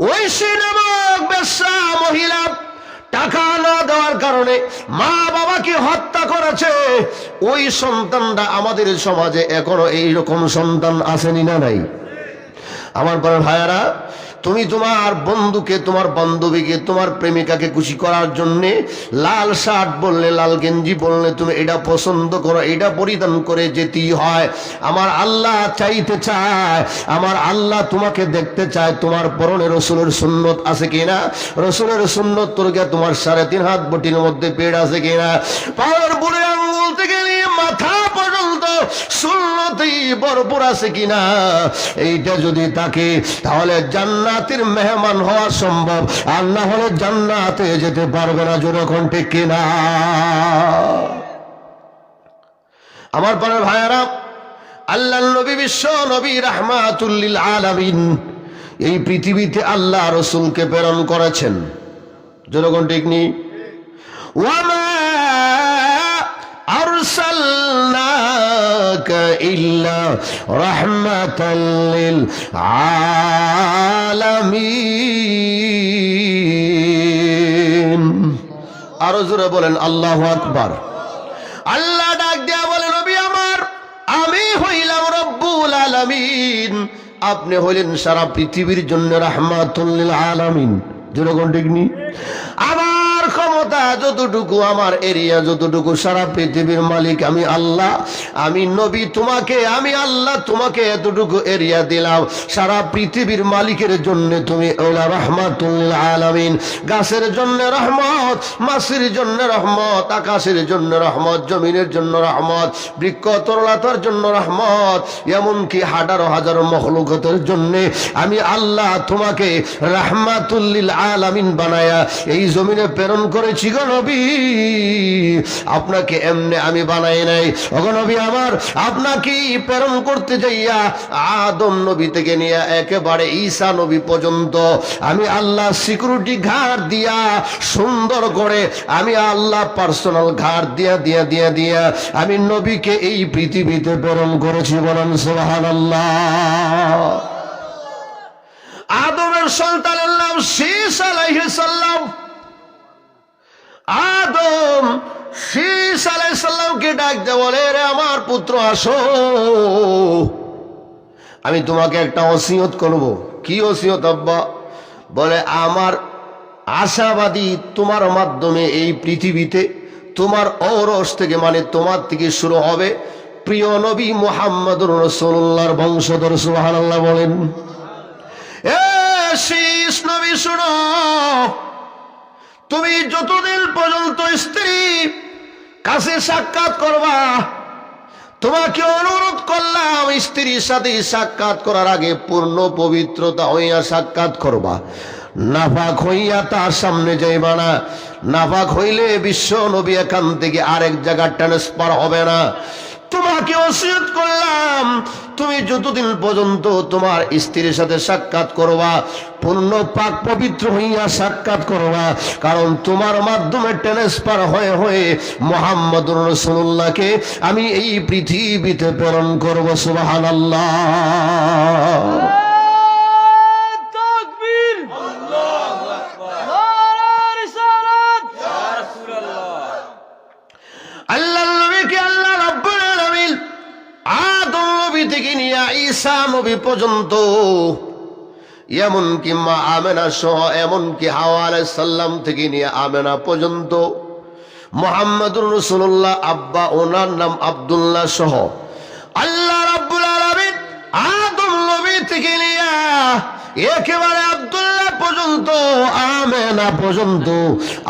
ওই সিনেমক বেশ্যা মহিলা টাকা না দেওয়ার কারণে মা বাবাকে হত্যা করেছে। ওই সন্তানটা আমাদের সমাজে এখনো এইরকম সন্তান আসেনি না নাই? আমার পরে ভাইয়ারা, তুমি তোমার বন্ধুকে, তোমার বান্ধবীকে, তোমার প্রেমিকাকে খুশি করার জন্য লাল শার্ট বললে, লাল গেঞ্জি বললে তুমি এটা পছন্দ করো, এটা পরিধান করে যেতেই হয়। আমার আল্লাহ চাইতে চায়, আমার আল্লাহ তোমাকে দেখতে চায় তোমার পরনে রসুলের সুন্নত আছে কিনা, রসুলের সুন্নত তোরকে তোমার 3.5 হাত বটির মধ্যে পেট আছে কিনা, পায়ের বুড়ে আঙ্গুল থেকে নিয়ে মাথা পর্যন্ত সুন্নতেই ভরপুর আছে কিনা। এইটা যদি থাকে তাহলে জান্নাতের মেহমান হওয়া সম্ভব, আর না হলে জান্নাতে যেতে পারবে না। যখন ঠিক কিনা আমার পরে ভাইয়ারা, আল্লাহ নবী বিশ্ব নবী রাহমাতুল লিল আলামিন এই পৃথিবীতে আল্লাহ রসুলকে প্রেরণ করেছেন। যখন ঠিক নি ওয়ামা আরসালনাকা ইল্লা রাহমাতাল লিল আলামিন। আরো জোরে বলেন আল্লাহু আকবার। আল্লাহ ডাক দেয়া বলে, নবী আমার, আমি হইলাম রব্বুল আলামিন, আপনি হইলেন সারা পৃথিবীর জন্য রাহমাতুল লিল আলামিন। যেরকম ঠিক নি আমার ক্ষমতা যতটুকু, আমার এরিয়া যতটুকু, সারা পৃথিবীর মালিক আমি আল্লাহ। আমি নবী তোমাকে, আমি আল্লাহ তোমাকে এতটুকু এরিয়া দিলাম, সারা পৃথিবীর মালিকের জন্য তুমি রাহমাতুল লিল আলামিন। গাছের জন্য রহমত, মাছের জন্য রহমত, আকাশের জন্য রহমত, জমিনের জন্য রহমত, বৃক্ষ তরলতার জন্য রহমত, এমনকি হাজারো হাজারো মখলুকাতের জন্য আমি আল্লাহ তোমাকে রাহমাতুল লিল আলামিন বানায়া এই জমিনে প্রেরণ করেছি গো নবী। আপনাকে এমনি আমি বানাই নাই। ওগো নবী আমার, আপনাকে প্রেরণ করতে যাইয়া আদম নবী থেকে নিয়ে একেবারে ঈসা নবী পর্যন্ত আমি আল্লাহ সিকিউরিটি ঘাট দিয়া সুন্দর করে আমি আল্লাহ পার্সোনাল ঘাট দিয়া দিয়া দিয়া দিয়া আমি নবীকে এই পৃথিবীতে প্রেরণ করেছি। বলেন সুবহানাল্লাহ। আদমের সন্তানের নাম শীস আলাইহিস সালাম। আদম শীস আলাইহিস সালামকে ডাক দিয়ে বলে, রে আমার পুত্র আসো, আমি তোমাকে একটা ওসিয়ত করব। কি ওসিয়ত আব্বা? বলে, আমার আশাবাদী তোমার মাধ্যমে এই পৃথিবীতে তোমার ঔরস থেকে, মানে তোমার থেকে শুরু হবে প্রিয় নবী মুহাম্মদুর রাসূলুল্লাহর বংশধর। সুবহানাল্লাহ বলেন। এ শীস নবী শুনো, তুমি যতদিন পর্যন্ত স্ত্রী কাছে সাক্ষাৎ করবা, তোমাকে অনুরোধ করলাম স্ত্রীর সাথে সাক্ষাৎ করার আগে পূর্ণ পবিত্রতা হইয়া সাক্ষাৎ করবা। নাপাক হইয়া তার সামনে যাইবা না। নাপাক হইলে বিশ্ব নবী এখান থেকে আরেক জায়গা ট্রান্সফার হবে না। তোমাকে ওসিয়ত করলাম, তুমি যতদিন পর্যন্ত তোমার স্ত্রীর সাথে সাক্ষাৎ করবা পূর্ণ পাক পবিত্র হইয়া সাক্ষাৎ করবা, কারণ তোমার মাধ্যমে ট্রান্সফার হয়ে হয়ে মুহাম্মদুর রাসূলুল্লাহকে আমি এই পৃথিবীতে প্রেরণ করব। সুবহানাল্লাহ। থেকে নিয়ে ঈসা নবী পর্যন্ত, এমনকি মা আমেনা সহ, এমনকি হাওয়া আলাইহিস সালাম থেকে নিয়ে আমেনা পর্যন্ত মুহাম্মদুর রাসূলুল্লাহ আব্বা ওনার নাম আব্দুল্লাহ সহ আল্লাহ রাব্বুল আলামিন আদম নবী থেকে নিয়ে একেবারে আব্দুল্লাহ পর্যন্ত, আমেনা পর্যন্ত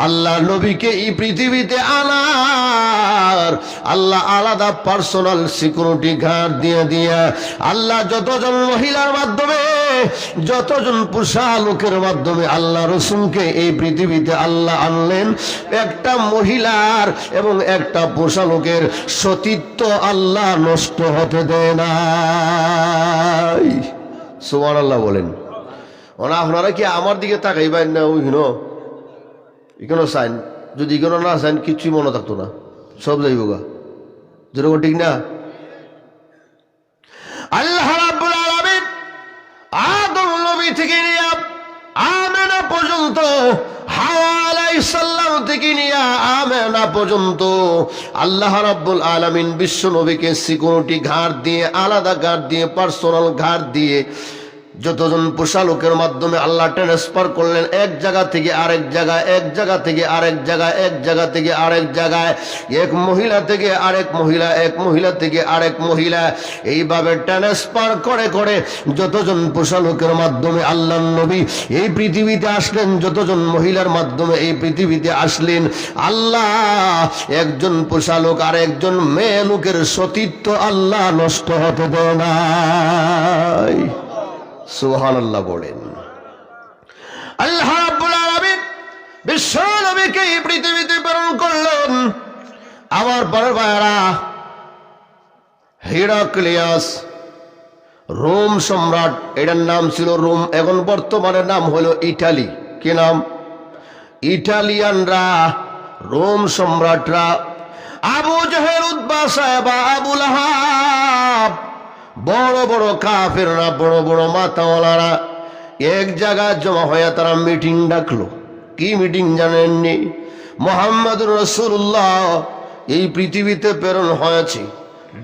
আল্লাহ নবীকে এই পৃথিবীতে আনার আল্লাহ আলাদা পার্সোনাল সিকিউরিটি গার্ড দিয়ে দিয়া আল্লাহ যতজন মহিলার মাধ্যমে, যতজন পুরুষা লোকের মাধ্যমে আল্লাহ রসুলকে এই পৃথিবীতে আল্লাহ আনলেন, একটা মহিলার এবং একটা পুরুষা লোকের সতীত্ব আল্লাহ নষ্ট হতে দেয় নাই। সুবহানাল্লাহ বলেন। ওনা আপনারা কি আমার দিকে তাকাইবেন না? ওইখানে এখানে চাইন, যদি এখানে না চাইন কিছুই মনে থাকতো না, সব যাইব গা। যেরকম ঠিক না? আল্লাহ রাব্বুল আলামিন আদম নবী থেকে নিয়ে আমেনা পর্যন্ত, হাওয়া আলাইহিস সালাম থেকে নিয়ে আমেনা পর্যন্ত আল্লাহ রাব্বুল আলামিন বিশ্ব নবীকে সিকিউরিটি গার্ড দিয়ে, আলাদা গার্ড দিয়ে, পার্সোনাল গার্ড দিয়ে যতজন পোষা লোকের মাধ্যমে আল্লাহ ট্রান্সফার করলেন এক জায়গা থেকে আরেক জায়গায়, এক জায়গা থেকে আরেক জায়গায়, এক জায়গা থেকে আরেক জায়গায়, এক মহিলা থেকে আরেক মহিলা, এক মহিলা থেকে আরেক মহিলা, এইভাবে ট্রান্সফার করে করে যতজন পোষা লোকের মাধ্যমে আল্লাহর নবী এই পৃথিবীতে আসলেন, যতজন মহিলার মাধ্যমে এই পৃথিবীতে আসলেন, আল্লাহ একজন পোষা লোক আর একজন মেয়ে লোকের সতীত্ব আল্লাহ নষ্ট হতে দেয় নাই। সুবহানাল্লাহ বলেন। আল্লাহ রাব্বুল আলামিন বিশ্ব নবীকে এই পৃথিবীতে প্রেরণ করলেন। আমার পরের ভাইরা, হিরাক্লিয়াস রোম সম্রাট, এটার নাম ছিল রোম, এখন বর্তমানে নাম হলো ইটালি। কি নাম? ইটালিয়ানরা, রোম সম্রাটরা, আবু জেহেল, উতবা, সায়বা, আবু লাহাব, বড় বড় কাফেররা, বড় বড় মাতাওয়ালারা এক জায়গায় জমা হয়ে তারা মিটিং ডাকলো। কি মিটিং জানেননি? মুহাম্মদুর রাসূলুল্লাহ এই পৃথিবীতে প্রেরণ হয়েছে,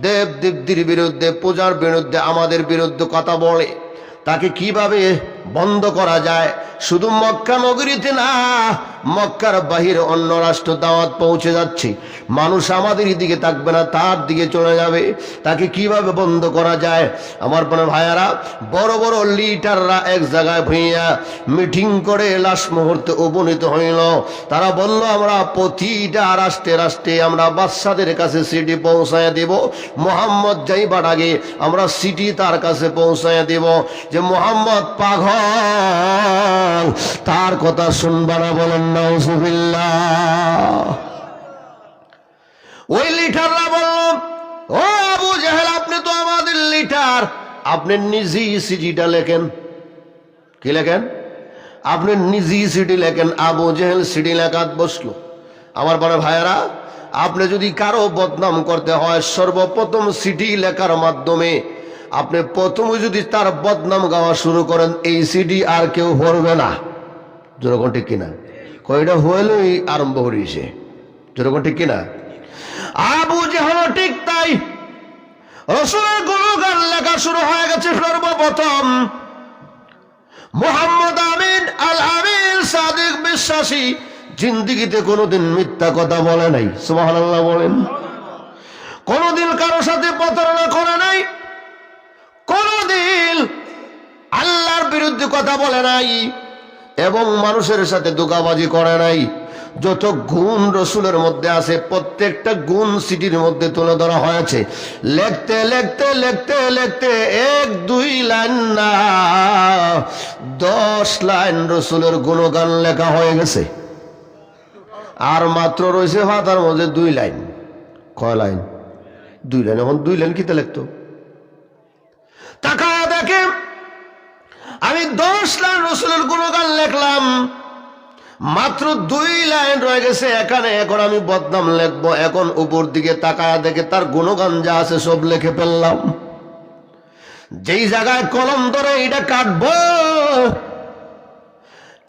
দেব দেবীর বিরুদ্ধে, পূজার বিরুদ্ধে, আমাদের বিরুদ্ধে কথা বলে, তাকে কিভাবে বন্ধ করা যায়। শুধু মক্কা নগরীতে না, মক্কার বাহিরে অন্য রাষ্ট্র দাওয়াত পৌঁছে যাচ্ছে, মানুষ আমাদের দিকে থাকবে না, তার দিকে চলে যাবে, তাকে কিভাবে বন্ধ করা যায়। আমার ভাইয়ারা, বড় বড় লিডাররা এক জায়গায় ভূঁইয়া মিটিং করে লাস্ট মুহূর্তে উপনীত হইল। তারা বলল, আমরা প্রতিটা রাষ্ট্রে রাষ্ট্রে আমরা বাদশাদের কাছে সিটি পৌঁছায় দেব, মুহাম্মদ যাইবার আগে আমরা সিটি তার কাছে পৌঁছায় দেব যে মুহাম্মদ পাগল, তার কথা শুনবা না। বলেন নাউজুবিল্লাহ। ওই লিডাররা বলল, ও আবু জেহেল, আপনি তো আমাদের লিডার, আপনি নিজেই সিটিটা লেখেন। কি লেখেন? আপনি নিজেই সিটি লেখেন। আবু জেহেল সিটি লেখাত বসলো। আমার বড় ভাইয়েরা, আপনি যদি কারো বদনাম করতে হয়, সর্বপ্রথম সিটি লেখার মাধ্যমে আপনি প্রথমে যদি তার বদনাম গাওয়া শুরু করেন, এই সিটি আর কেউ পড়বে না। যেরকম ঠিক কিনা? কয়টা হইলেই আরম্ভ করেছে। যেরকম ঠিক কিনা? আবু জেহেল ঠিক তাই। রাসূলের গুণগান লেখা শুরু হয়ে গেছে। সর্বপ্রথম মুহাম্মদ আমিন আল আমিন সাদিক বিশ্বাসী জিন্দেগিতে কোনোদিন মিথ্যা কথা বলে নাই। সুবহানাল্লাহ বলেন। কোনোদিন কারো সাথে প্রতারণা করে নাই, কোনোদিন আল্লাহর বিরুদ্ধে কথা বলে নাই, এবং মানুষের সাথে ধোঁকাবাজি করে নাই। যত গুণ রসুলের মধ্যে আছে, প্রত্যেকটা গুণ সিটির মধ্যে তুলে ধরা হয়েছে। লিখতে লিখতে লিখতে লিখতে 1-2 লাইন না, 10 লাইন রসুলের গুণগান লেখা হয়ে গেছে। আর মাত্র রয়েছে হাতার মধ্যে 2 লাইন। কয় লাইন? 2 লাইন। এখন 2 লাইন কিতে লিখতো? টাকা দেখে আমি 10 লাইন রসুলের গুণগান লিখলাম, মাত্র 2 লাইন রয়ে গেছে এখানে। এখন আমি বদনাম লিখবো। এখন উপর দিকে তাকায় দেখে তার গুণগান যা আছে সব লিখে ফেললাম। যেই জায়গায় কলম ধরে এটা কাটবো,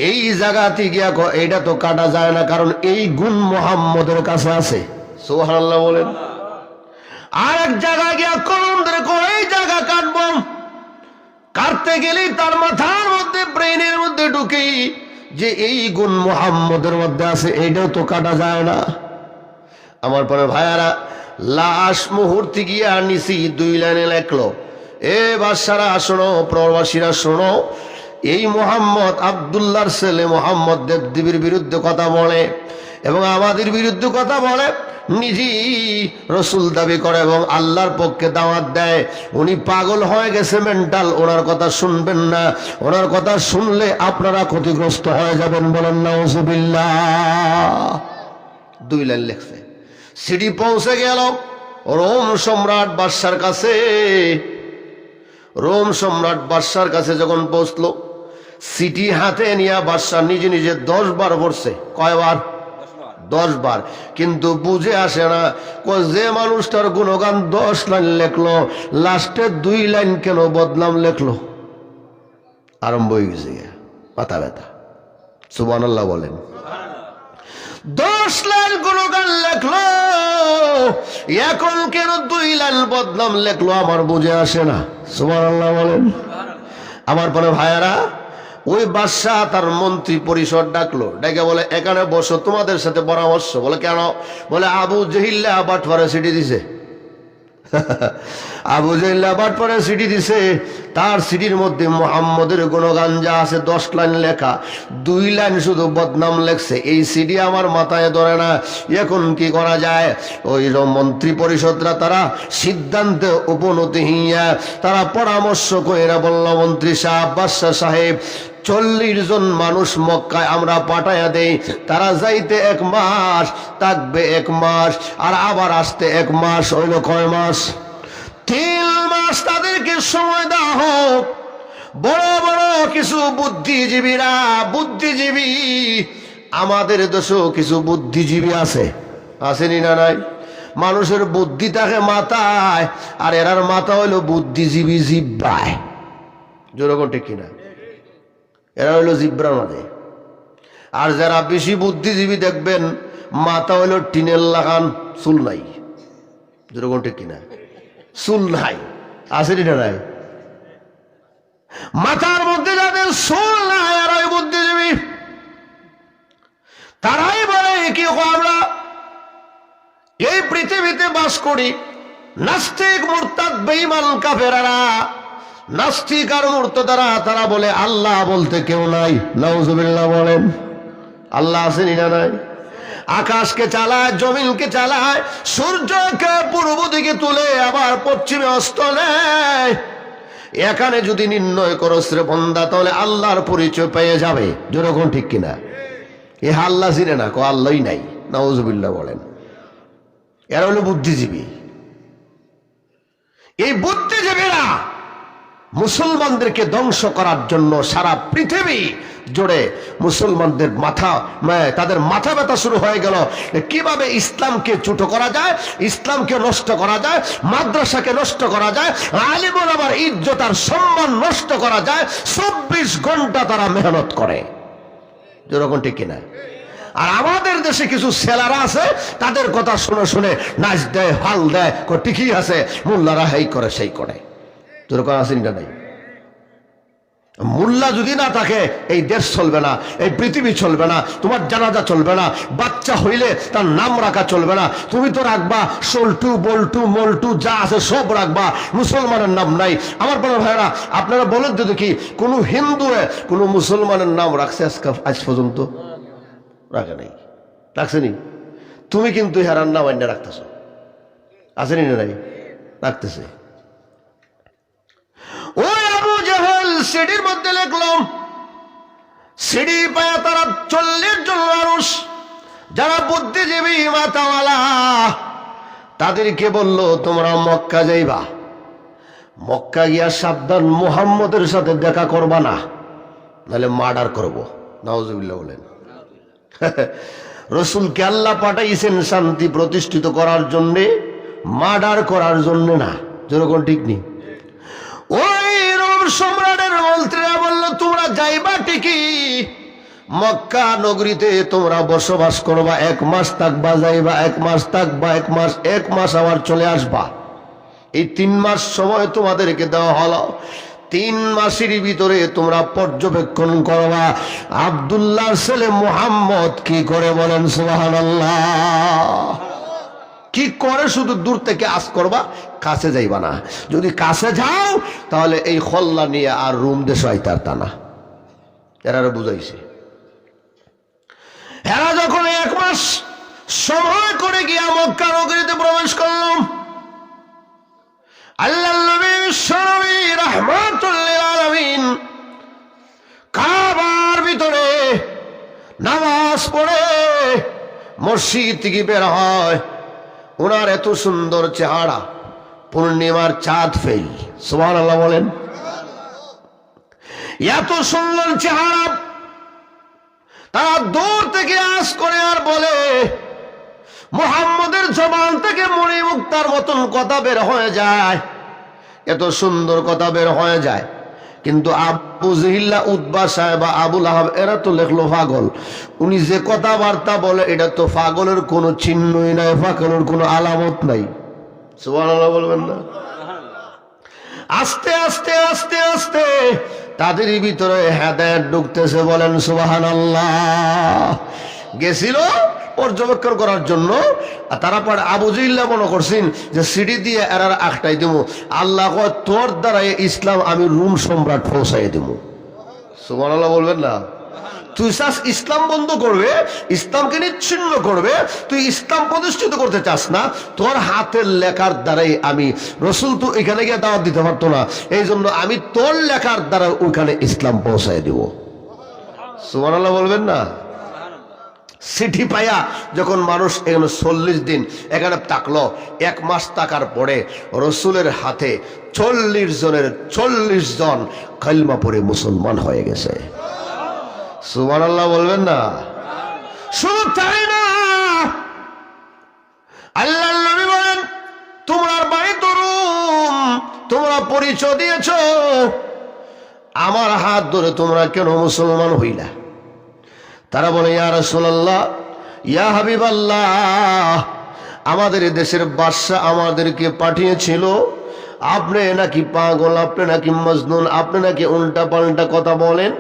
এই জায়গাতে গিয়া এইটা তো কাটা যায় না, কারণ এই গুণ মুহাম্মদের কাছে আছে। সুবহানাল্লাহ বলেন। আর এক জায়গায় গিয়া কলম ধরে এই জায়গা কাটবো, কাটতে গেলেই তার মাথার মধ্যে, ব্রেনের মধ্যে ঢুকে যে এই গুণ মুহাম্মদের মধ্যে আছে, এইটাও তো কাটা যায় না। আমার পরে ভাইয়ারা, লাশ মুহূর্তে গিয়া নিছি 2 লাইনে লেখলো, এ বাদশারা শোনো, প্রবাসীরা শোনো, এই মুহাম্মদ আব্দুল্লাহর ছেলে মুহাম্মদ দেবদেবীর বিরুদ্ধে কথা বলে এবং আমাদের বিরুদ্ধে কথা বলে, নিজেই রসুল দাবি করে এবং আল্লাহর পক্ষে দাওয়াত দেয়। উনি পাগল হয়ে গেছে, মেন্টাল। ওনার কথা শুনবেন না, ওনার কথা শুনলে আপনারা ক্ষতিগ্রস্ত হয়ে যাবেন। বলেন নাউজুবিল্লাহ। 2 লাইন লেখছে। সিটি পৌঁছে গেল রোম সম্রাট বাদশার কাছে। রোম সম্রাট বাদশার কাছে যখন পৌঁছলো, সিটি হাতে নিয়ে বাদশা নিজে নিজে 10 বার পড়ছে। কয়বার? 10 বার। কিন্তু বুঝে আসে না, যে মানুষটার গুণগান 10 লাইন লেখলো, লাস্টে 2 লাইন কেন বদনাম লেখলো? আরম্ভ হয়ে গেছে মাথা ব্যথা। সুবহানাল্লাহ বলেন। 10 লাইন গুণগান লেখলো, এখন কেন 2 লাইন বদনাম লেখলো আমার বুঝে আসে না। সুবহানাল্লাহ বলেন। আমার বলে ভাইয়ারা, ওই বাদশাহ তার মন্ত্রী পরিষদ ডাকলো, ডেকে বলে এখানে বসো, তোমাদের সাথে পরামর্শ। বলে কেন? বলে আবু জহিল্লা বাটপারে সিটি দিছে। আবু জহিল্লা বাটপারে সিটি দিছে, তার সিটির মধ্যে মুহাম্মদের গুণগান যা আছে 10 লাইন লেখা, 2 লাইন শুধু বদনাম লেখছে। এই সিটি আমার মাথায় ধরে না, এখন কি করা যায়? ওই মন্ত্রী পরিষদরা তারা সিদ্ধান্তে উপনীত হইয়া তারা পরামর্শ কইরা বলল, মন্ত্রী সাহেব, বাদশাহ সাহেব, 40 জন মানুষ মক্কায় আমরা পাঠাইয়া দেই, তারা যাইতে 1 মাস, থাকবে 1 মাস, আর আবার আসতে 1 মাস, হইল কয় মাস? 3 মাস তাদেরকে সময় দেওয়া হোক। বড় বড় কিছু বুদ্ধিজীবীরা, বুদ্ধিজীবী, আমাদের দেশেও কিছু বুদ্ধিজীবী আছে, আসেনি না নাই? মানুষের বুদ্ধি থাকে মাথায়, আর এরার মাথা হইল বুদ্ধিজীবী জিব্রায়। যেরকম ঠিক কিনা? এরা হইল জিব্রার মাঝে। আর যারা বেশি বুদ্ধিজীবী দেখবেন মাথা হইল টিনের লাগান, চুল নাই। যেরকম ঠিক কিনা? চুল নাই, আসেনি না নাই? মাথার মধ্যে যাদের চুল নাই আর ওই বুদ্ধিজীবী, তারাই বলে কি আমরা এই পৃথিবীতে বাস করি। নাস্তিক, মুরতাদ, বেঈমান, কাফেররা, নাস্তিক আর মুরতাদরা, তারা বলে আল্লাহ বলতে কেউ নাই। নাউজুবিল্লাহ বলেন। আল্লাহ আছেন না নাই? আকাশকে চালায়, জমিনকে চালায়, সূর্যকে পূর্ব দিকে তুলে আবার পশ্চিমে অস্ত নেয়। এখানে যদি নির্ণয় করো রে বন্দা, তাহলে আল্লাহর পরিচয় পেয়ে যাবে। যেরকম ঠিক কিনা? এ আল্লাহ চিনে না, কো আল্লাহই নাই। নাউজুবিল্লাহ বলেন। এরা হলো বুদ্ধিজীবী। এই বুদ্ধিজীবীরা মুসলমানদেরকে ধ্বংস করার জন্য সারা পৃথিবী জুড়ে মুসলমানদের মাথা, তাদের মাথা ব্যথা শুরু হয়ে গেল। কিভাবে ইসলামকে ছোট করা যায়, ইসলামকে নষ্ট করা যায়, মাদ্রাসাকে নষ্ট করা যায়, আলিম ওলামার ইজ্জত আর সম্মান নষ্ট করা যায়। 24 ঘন্টা তারা মেহনত করে। যেরকম ঠিক কিনা? আর আমাদের দেশে কিছু ছেলেরা আছে, তাদের কথা শুনে শুনে নাচ দেয়, হাল দেয়, ঠিকই আছে, মোল্লারা হেই করে সেই করে। যেরকম আছেন না নাই? মোল্লা যদি না থাকে এই দেশ চলবে না, এই পৃথিবী চলবে না, তোমার জানাজা চলবে না, বাচ্চা হইলে তার নাম রাখা চলবে না। তুমি তো রাখবা সল্টু, বল্টু, মল্টু, যা আছে সব রাখবা, মুসলমানের নাম নাই। আমার বড় ভাইরা, আপনারা বলেন তো দেখি, কোন হিন্দু কোন মুসলমানের নাম রাখছে আজ পর্যন্ত? রাখে নাই। রাখছেনি? তুমি কিন্তু হেরার নাম আইনা রাখতেছ, আসেনি না নাই? রাখতেছে। ওই আবু জাহেল সিডির মধ্যে লিখলাম, সিডি পায়া তারা 40 জন মানুষ যারা বুদ্ধিজীবী মাথাওয়ালা, তাদেরকে বলল তোমরা মক্কা যাইবা, মক্কা গিয়া সাবধান, মুহাম্মদের সাথে দেখা করবা না, নাহলে মার্ডার করবো। নাউজুবিল্লাহ বলেন। রসুলকে আল্লাহ পাঠাইছেন শান্তি প্রতিষ্ঠিত করার জন্যে, মার্ডার করার জন্য না। যেরকম ঠিক নেই? ওই রোম সম্রাটের মন্ত্রীরা বলল তোমরা যাইবা ঠিকই, মক্কা নগরীতে তোমরা বসবাস করবা, 1 মাস থাকবা, যাইবা 1 মাস থাকবা, 1 মাস আবার চলে আসবা। এই 3 মাস সময় তোমাদেরকে দেওয়া হলো। 3 মাসের ভিতরে তোমরা পর্যবেক্ষণ করবা আব্দুল্লাহর ছেলে মুহাম্মদ কি করে। বলেন সুবহানাল্লাহ। কি করে? শুধু দূর থেকে আস করবা, কাছে যাইবা না। যদি কাছে যাও তাহলে এই খল্লা নিয়ে আর রুম দেশ আইতার তা না। এরা বুঝাইছে। এরা যখন 1 মাস সময় করে গিয়া মক্কা নগরীতে প্রবেশ করলাম, আল্লাহর নবী বিশ্বনবী রাহমাতুল লিল আলামিন কাবার ভিতরে নামাজ পড়ে মসজিদ থেকে বের হয়। ওনার এত সুন্দর চেহারা, পূর্ণিমার চাঁদ ফেল। সুবহানাল্লাহ বলেন। এত সুন্দর চেহারা, তারা দূর থেকে আস করে আর বলে, মুহাম্মদের জবান থেকে মণি মুক্তার মতন কথা বের হয়ে যায়, এত সুন্দর কথা বের হয়ে যায়। কিন্তু আবু জহিল্লা, উতবা সাহেব, আবুল আহাব, এরা তো লেখলো পাগল। উনি যে কথাবার্তা বলে এটা তো পাগলের কোনো চিহ্নই নাই, পাগলের কোনো আলামত নাই। সুবহানাল্লাহ বলবেন না? আস্তে আস্তে আস্তে আস্তে তাদের ভিতরে হেদায়েত ঢুকতেছে, বলেন সুবহানাল্লাহ। গেছিল পর্যবেক্ষণ করার জন্য, তারা পরে আবু জিল্লা মনে করছেন যে সিঁড়ি দিয়ে এরার আখটাই দেবো। আল্লাহ কয় তোর দ্বারা ইসলাম আমি রুম সম্রাট পৌঁছাই দেবো। সুবহানাল্লাহ বলবেন না? তুই চাস ইসলাম বন্ধ করবে, ইসলামকে নিচ্ছিন্ন করবে, তুই ইসলাম প্রতিষ্ঠিত করতে চাস না, তোর হাতের লেখার দ্বারাই আমি রসুল তো এখানে গিয়ে দাওয়াত দিতে পারতো না, এই জন্য আমি তোর লেখার দ্বারা ওইখানে ইসলাম পৌঁছাই দিব। সুবহানাল্লাহ বলবেন না? চিঠি পাইয়া যখন মানুষ এখানে 40 দিন এখানে থাকলো, 1 মাস থাকার পরে রসুলের হাতে 40 জনের 40 জন কালিমা পড়ে মুসলমান হয়ে গেছে। সুবহানাল্লাহ বলবেন না? শুধু তাই না, আল্লাহর নবী বলেন তোমার বাড়ি তরুণ, তোমরা পরিচয় দিয়েছ, আমার হাত ধরে তোমরা কেন মুসলমান হইলা? তারা বলে ইয়া রাসূলুল্লাহ, ইয়া হাবিবাল্লাহ, আমাদের দেশের বাদশা আমাদেরকে পাঠিয়েছিল, আপনি নাকি পাগল, আপনি নাকি মজনুন, আপনি নাকি উল্টা পাল্টা কথা বলেন,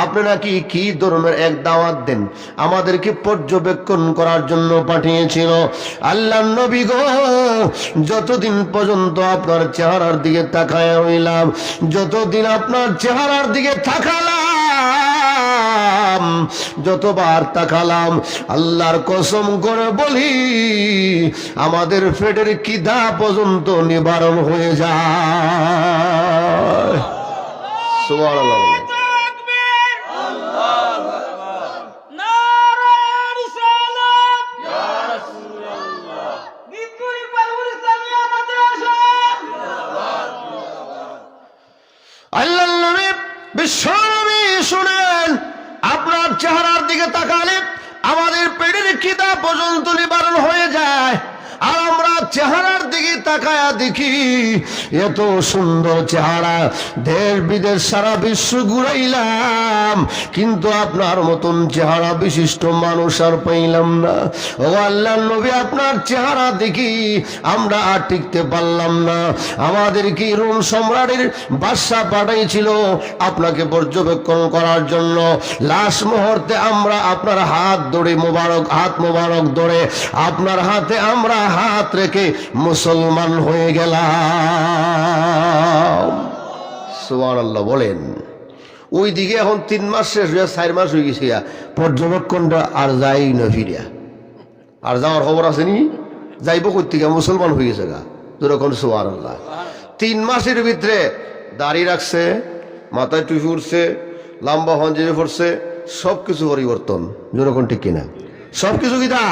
আপনি নাকি কি ধর্মের এক দাওয়াত দেন, আমাদেরকে পর্যবেক্ষণ করার জন্য পাঠিয়েছিল। আল্লাহর নবী গো, যতদিন পর্যন্ত আপনার চেহারার দিকে তাকায় হইলাম, যতদিন আপনার চেহারার দিকে তাকালাম, যতবার তাকালাম, আল্লাহর কসম করে বলি আমাদের পেটের খিদা পর্যন্ত নিবারণ হয়ে যায়। সুবহানাল্লাহ। আল্লাহর নবী বিশ্বনবী শুনেন, আপনার চেহারার দিকে তাকালে আমাদের পেটের খিদা পর্যন্ত নিবারণ হয়ে যায়, আর আমরা চেহারার দিকে তাকায়া দেখি এত সুন্দর চেহারা, দেশ বিদেশ সারা বিশ্ব ঘুরাইলাম, কিন্তু আপনার মতন চেহারা বিশিষ্ট মানুষ আর পাইলাম না। ও আল্লাহর নবী, আপনার চেহারা দেখি আমরা আর টিকতে পারলাম না, আমাদেরকে রোম সম্রাটের বাদশা পাঠাইছিল আপনাকে পর্যবেক্ষণ করার জন্য। লাস্ট মুহূর্তে আমরা আপনার হাত ধরে হাত মোবারক ধরে আপনার হাতে আমরা হাত রেখে মুসলমান হয়ে গেলাম। সুবহানাল্লাহ বলেন। ওই দিকে এখন 3 মাস শেষ হয়ে 4 মাস হয়ে গেছে, পর্যবেক্ষণটা আর যাই না ফিরিয়া। আর যাওয়ার খবর আছে নি? যাইব কোথেকে? মুসলমান হয়ে গেছে গা। যেরকম সুবহানাল্লাহ। 3 মাসের ভিতরে দাড়ি রাখছে, মাথায় টুপি উঠছে, লম্বা হঞ্জিরে পড়ছে, সবকিছু পরিবর্তন। যেরকম ঠিক কিনা? সবকিছু কিনা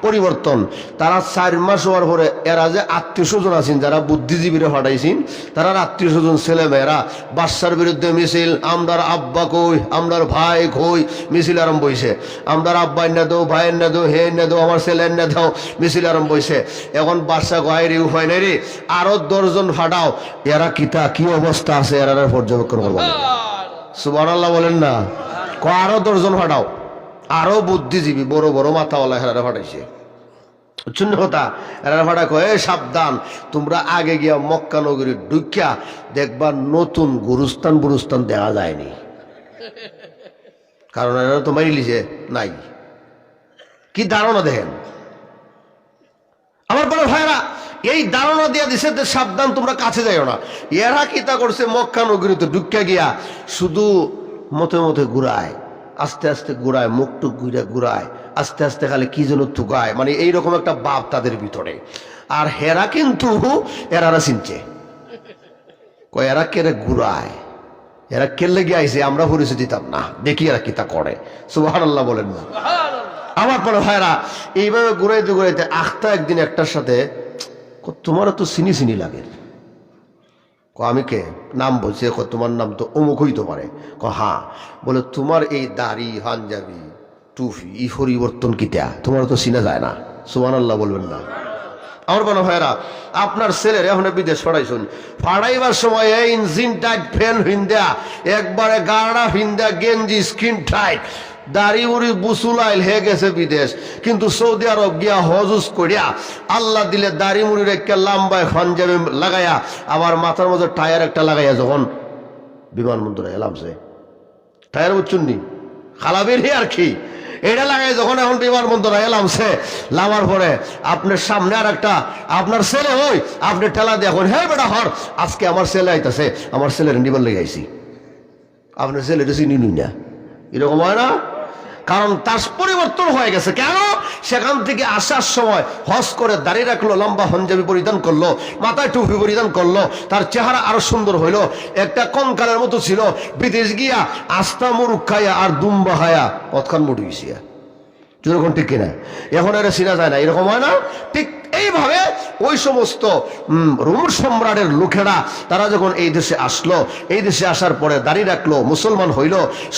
পরিবর্তন। তারা 4 মাস হওয়ার পরে এরা যে আত্মীয় স্বজন আছেন, যারা বুদ্ধিজীবীরা ফাটাইছেন, তারা আত্মীয় স্বজন ছেলে মেয়েরা বাদশার বিরুদ্ধে মিছিল, আমরার আব্বা কই, আমরার ভাই কই, মিছিল আরম্ভ হয়েছে। আমরার আব্বা এনে দাও, ভাই এনে দাও, হে এনে দাও, আমার ছেলে এনে দাও, মিছিল আরম্ভ হয়েছে। এখন বাদশা কয় রে উপায় নেই রে, আরো 10 জন ফাটাও। এরা কিতা কি অবস্থা আছে এরা পর্যবেক্ষণ করবো। সুবহানাল্লাহ বলেন না? আরো 10 জন ফাটাও। আরো বুদ্ধিজীবী বড় বড় মাথাওয়ালা হেরারা ফাটাইছে। শুনে কথা, এরা ফাটা কয়ে সাবধান, তোমরা আগে গিয়া মক্কা নগরী ঢুকিয়া দেখবা নতুন গুরুস্থান বুরুস্থান দেখা যায়নি, কারণ এরা তো মারি লিছে নাই। কি ধারণা দেখেন আমার বড় ভাইরা, এই ধারণা দিয়া দিছে সাবধান, তোমরা কাছে যাইও না। এরা কিতা করছে, মক্কা নগরীতে ঢুকিয়া গিয়া শুধু মতে মতে ঘুরায়, আস্তে আস্তে ঘুরায়, মুখটুক ঘুরায়, আস্তে আস্তে খালি কি যেন থুকায়, মানে এইরকম একটা ভাব তাদের ভিতরে। আর হেরা কিন্তু এরারা চিনছে, কয় এরা কেড়ে ঘুরায়, এরা কেলে গিয়ে আইছে, আমরা পরিচয় দিতাম না, দেখি এরা কিতা করে। সুবহানাল্লাহ বলেন না? আমার পরে ভাইরা এইভাবে ঘুরাইতে ঘুরাইতে আখতা একদিন একটার সাথে, তোমারও তো চিনি চিনি লাগে। আমি কে? নাম বলছে। তোমার নাম তো অমুক হইতে পারে। হ্যাঁ। বলে তোমার এই দাড়ি, পাঞ্জাবি, টুপি, ই পরিবর্তন কিটা? তোমার তো চিনা যায় না। সুবহানাল্লাহ বলবেন না? আমার কোনো ভাইরা, আপনার ছেলের এখন বিদেশ ফাড়াইছুন, ফাড়াইবার সময় এই ইঞ্জিন টাইট ফ্যান হিন্দা, একবারে গাড়া হিন্দা, গেঞ্জি স্কিন টাইট, দাড়ি উড়ি বুসুলাইল হয়ে গেছে বিদেশ, কিন্তু সৌদি আরব গিয়া হজুজ করিয়া আল্লাহ দিলে দাড়ি মুড়ির একটা লম্বায় পাঞ্জাবি লাগাইয়া, আবার মাথার মধ্যে টায়ার একটা লাগাইয়া যখন বিমানবন্দরে এলামছে টায়ার বুঝছুননি খালাবের হে আর কি এটা লাগাই যখন এখন বিমানবন্দরে এলামছে লামার পরে আপনার সামনে আর একটা আপনার ছেলে ওই আপনি ঠেলা দিয়ে এখন হ্যাঁ বেটা হর আজকে আমার ছেলে আইতাছে আমার ছেলের নিবার লেগে আইছি আপনার ছেলেটা চিনি না এরকম হয় না কারণ তার পরিবর্তন হয়ে গেছে কেন সেখান থেকে আসার সময় হজ করে দাঁড়িয়ে রাখলো লম্বা পাঞ্জাবি পরিধান করলো মাথায় টুপি পরিধান করলো তার চেহারা আরো সুন্দর হইলো একটা কঙ্কালের মতো ছিল বিদেশ গিয়া আস্তা মুরুখ খাইয়া আর দুম্বা খাইয়া পথখান মুটি গেছিয়া যেরকম ঠিক কিনা এখন এটা চিনা যায় না এরকম হয় না ঠিক এইভাবে ওই সমস্ত রোম সম্রাটের লোকেরা তারা যখন এই দেশে আসলো এই দেশে আসার পরে দাঁড়িয়ে রাখলো মুসলমান হইল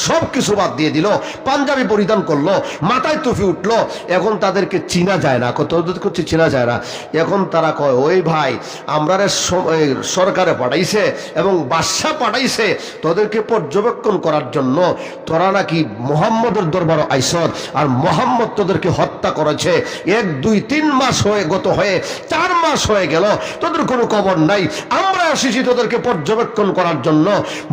সব কিছু বাদ দিয়ে দিল পাঞ্জাবি পরিধান করলো মাথায় টুপি উঠলো এখন তাদেরকে চিনা যায় না করছে চিনা যায় না এখন তারা কয় ওই ভাই আমরা সরকারে পাঠাইছে এবং বাদশা পাঠাইছে তোদেরকে পর্যবেক্ষণ করার জন্য তোরা নাকি মুহাম্মদের দরবার আইসর আর মুহাম্মদ তোদেরকে হত্যা করেছে 1 2 3 মাস হয়ে গত হয়ে 4 মাস হয়ে গেল তোদের কোনো খবর নাই আমরা এসেছি তোদেরকে পর্যবেক্ষণ করার জন্য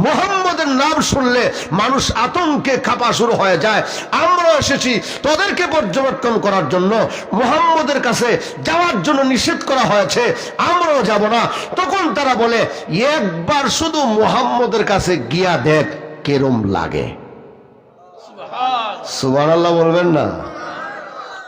মুহাম্মদের নাম শুনলে মানুষ আতঙ্কে কাঁপা শুরু হয়ে যায় আমরা এসেছি তোদেরকে পর্যবেক্ষণ করার জন্য মুহাম্মদের কাছে যাওয়ার জন্য নিষেধ করা হয়েছে আমরাও যাব না তখন তারা বলে একবার শুধু মুহাম্মদের কাছে গিয়া দেখ কেরম লাগে সুবহানাল্লাহ বলবেন না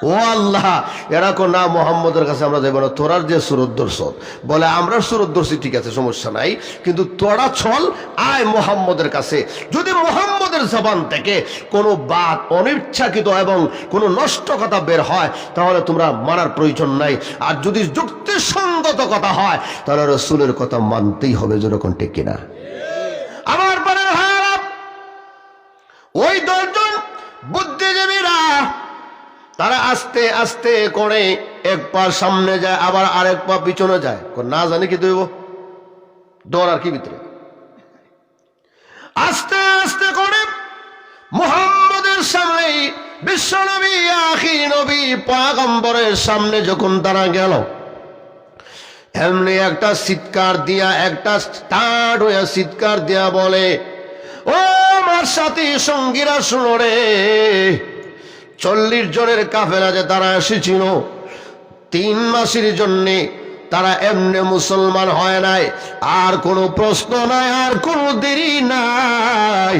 ও আল্লাহ এরকম না মোহাম্মদের কাছে আমরা যাইব না তোরার যে সুরত দর্শন বলে আমরা সুরত দর্শি ঠিক আছে সমস্যা নাই কিন্তু তোরা চল আয় মোহাম্মদের কাছে যদি মোহাম্মদের জবান থেকে কোনো বাত অনিচ্ছাকৃত এবং কোনো নষ্ট কথা বের হয় তাহলে তোমরা মানার প্রয়োজন নাই আর যদি যুক্তিসঙ্গত কথা হয় তাহলে রাসূলের কথা মানতেই হবে যেরকম ঠিক কিনা আমার পরে ওই 10 জন বুদ্ধিজীবীরা তারা আস্তে আস্তে করে এক পা সামনে যায় আবার আরেক পা পিছনে যায় না জানি কি দেব দৌড় আর কি ভিতরে আস্তে আস্তে করে মুহাম্মদের সামনে বিশ্বনবী আখির নবী পয়গম্বরের সামনে যখন তারা গেল এমনি একটা চিৎকার দিয়া একটা স্টার্ট হয়ে চিৎকার দিয়া বলে ও আমার সাথী সঙ্গীরা শুনো রে 40 জনের কাফেলা যে তারা এসেছিল 3 মাসের জন্য তারা এমনি মুসলমান হয় নাই আর কোনো প্রশ্ন নাই আর কোনো দেরি নাই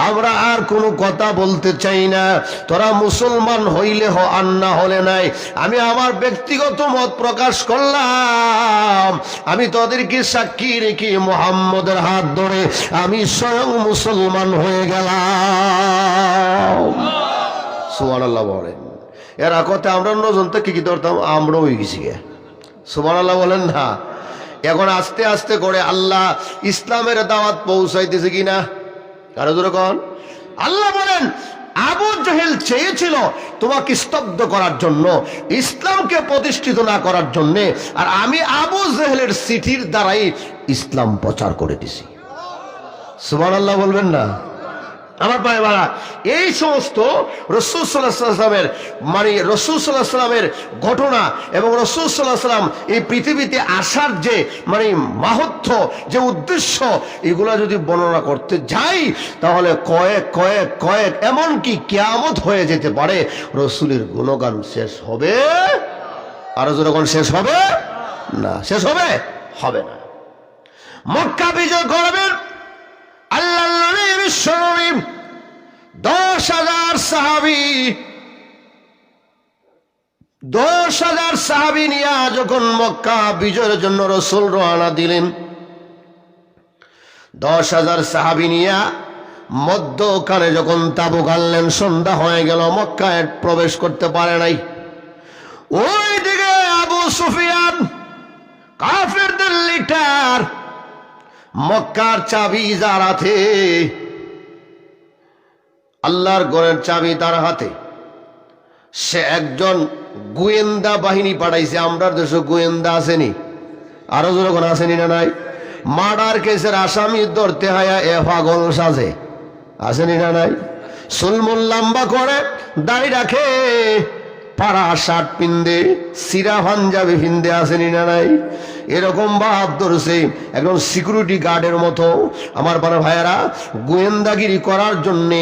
আমরা আর কোনো কথা বলতে চাই না তোরা মুসলমান হইলে আর না হলে নাই আমি আমার ব্যক্তিগত মত প্রকাশ করলাম আমি তোদেরকে সাক্ষী রেখে মুহাম্মদের হাত ধরে আমি স্বয়ং মুসলমান হয়ে গেলাম সুবহানাল্লাহ বলেন এরা কথা আমরা নজন থেকে কি ধরতাম আমরা হয়ে গেছি সুবহানাল্লাহ বলেন না এখন আস্তে আস্তে করে আল্লাহ ইসলামের দাওয়াত পৌঁছাইতেছে কিনা কারো জোরে কোন আল্লাহ বলেন আবু জেহেল চেয়েছিল তোমাকে স্তব্ধ করার জন্য ইসলামকে প্রতিষ্ঠিত না করার জন্য আর আমি আবু জেহেলের চিঠির দ্বারাই ইসলাম প্রচার করে দিছি সুবহানাল্লাহ বলবেন না আমার ভাই বাবা এই সমস্ত রাসূল সাল্লাল্লাহু আলাইহি ওয়াসাল্লামের মানে রাসূল সাল্লাল্লাহু আলাইহি ওয়াসাল্লামের ঘটনা এবং রাসূল সাল্লাল্লাহু আলাইহি ওয়াসাল্লাম এই পৃথিবীতে আসার যে মানে মাহাত্ম্য যে উদ্দেশ্য এগুলা যদি বর্ণনা করতে যাই তাহলে কয়েক এমনকি কিয়ামত হয়ে যেতে পারে রাসূলের গুণগান শেষ হবে আর যখন শেষ হবে না শেষ হবে হবে না মক্কা বিজয় করবেন আল্লাহর নবী বিশ্বনবী 10,000 সাহাবী 10,000 সাহাবী নিয়ে যখন মক্কা বিজয়ের জন্য রাসূল রওনা দিলেন 10,000 সাহাবী নিয়ে মধ্যখানে যখন তাবু গাড়লেন সন্ধ্যা হয়ে গেল মক্কায় প্রবেশ করতে পারে নাই ওই দিকে আবু সুফিয়ান কাফেরদের লিডার মক্কার চাবি যার হাতে আল্লাহর ঘরের চাবি তার হাতে সে একজন গোয়েন্দা বাহিনী পাঠাইছে আমরা দেশে গোয়েন্দা আসেনি আরো যখন আসেনি না নাই মার্ডার কেসের আসামি ধরতে হায়া এ পাগল সাজে আসেনি না নাই সুলমুল লম্বা করে দাড়ি রাখে পাড়া শার্ট পিন্দে, সিরা পাঞ্জাবি পিন্দে আসেনি না নাই? এরকম ভাব ধরছে একদম সিকিউরিটি গার্ডের মতো। আমার বড় ভাইয়েরা, গোয়েন্দাগিরি করার জন্যে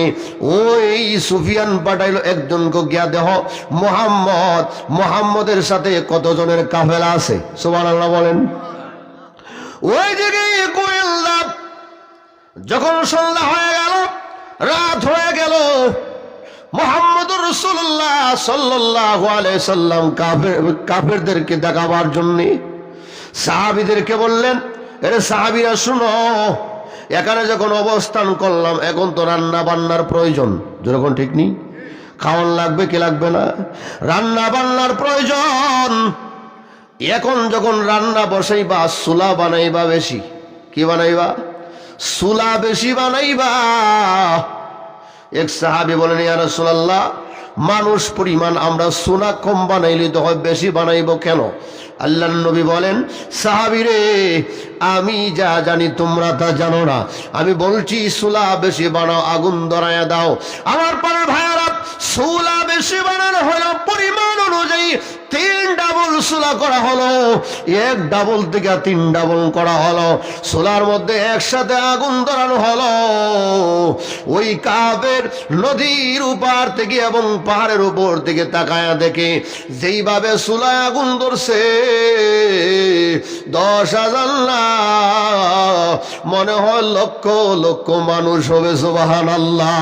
ওই সুফিয়ান পাঠাইল একজনকে গিয়া দেহ মোহাম্মদের সাথে কতজনের কাফেলা আছে, সুবহানাল্লাহ বলেন। ওই দিকে গোয়েন্দা যখন সন্ধ্যা হয়ে গেল, রাত হয়ে গেল, মুহাম্মদুর রাসূলুল্লাহ সাল্লাল্লাহু আলাইহি সাল্লাম কাফেরদেরকে দেখাবার জন্য সাহাবীদেরকে বললেন, আরে সাহাবীরা শুনো, এখানে যখন অবস্থান করলাম, এখন তো রান্না বান্নার প্রয়োজন, যখন ঠিক নেই, খাওয়ান লাগবে কি লাগবে না? রান্না বান্নার প্রয়োজন। এখন যখন রান্না বসাইবা, সুলা বানাইবা বেশি। কি বানাইবা? সুলা বেশি বানাইবা। এক সাহাবী বলেন, ইয়া রাসূলুল্লাহ, মানুষ পরিমাণ আমরা সোনা কম বানাইলে তো হয়, বেশি বানাইব কেন? আল্লাহর নবী বলেন, সাহাবীরে, আমি যা জানি তোমরা তা জানো না। আমি বলছি সুলা বেশি বানাও, আগুন ধরায়া দাও। আমার পাড়ার ভাইয়ারা, সুলা বেশি বানানো হলো পরিমাণ অনুযায়ী 3 ডাবল সুলা করা হলো, 1 ডাবল থেকে 3 ডাবল করা হলো। সুলার মধ্যে একসাথে আগুন ধরানো হলো। ওই কাফের নদীর উপার থেকে এবং পাহাড়ের উপর থেকে তাকায়া দেখে যেইভাবে সুলায় আগুন ধরছে, 10,000 না, মনে হয় লক্ষ লক্ষ মানুষ হবে। সুবহানাল্লাহ।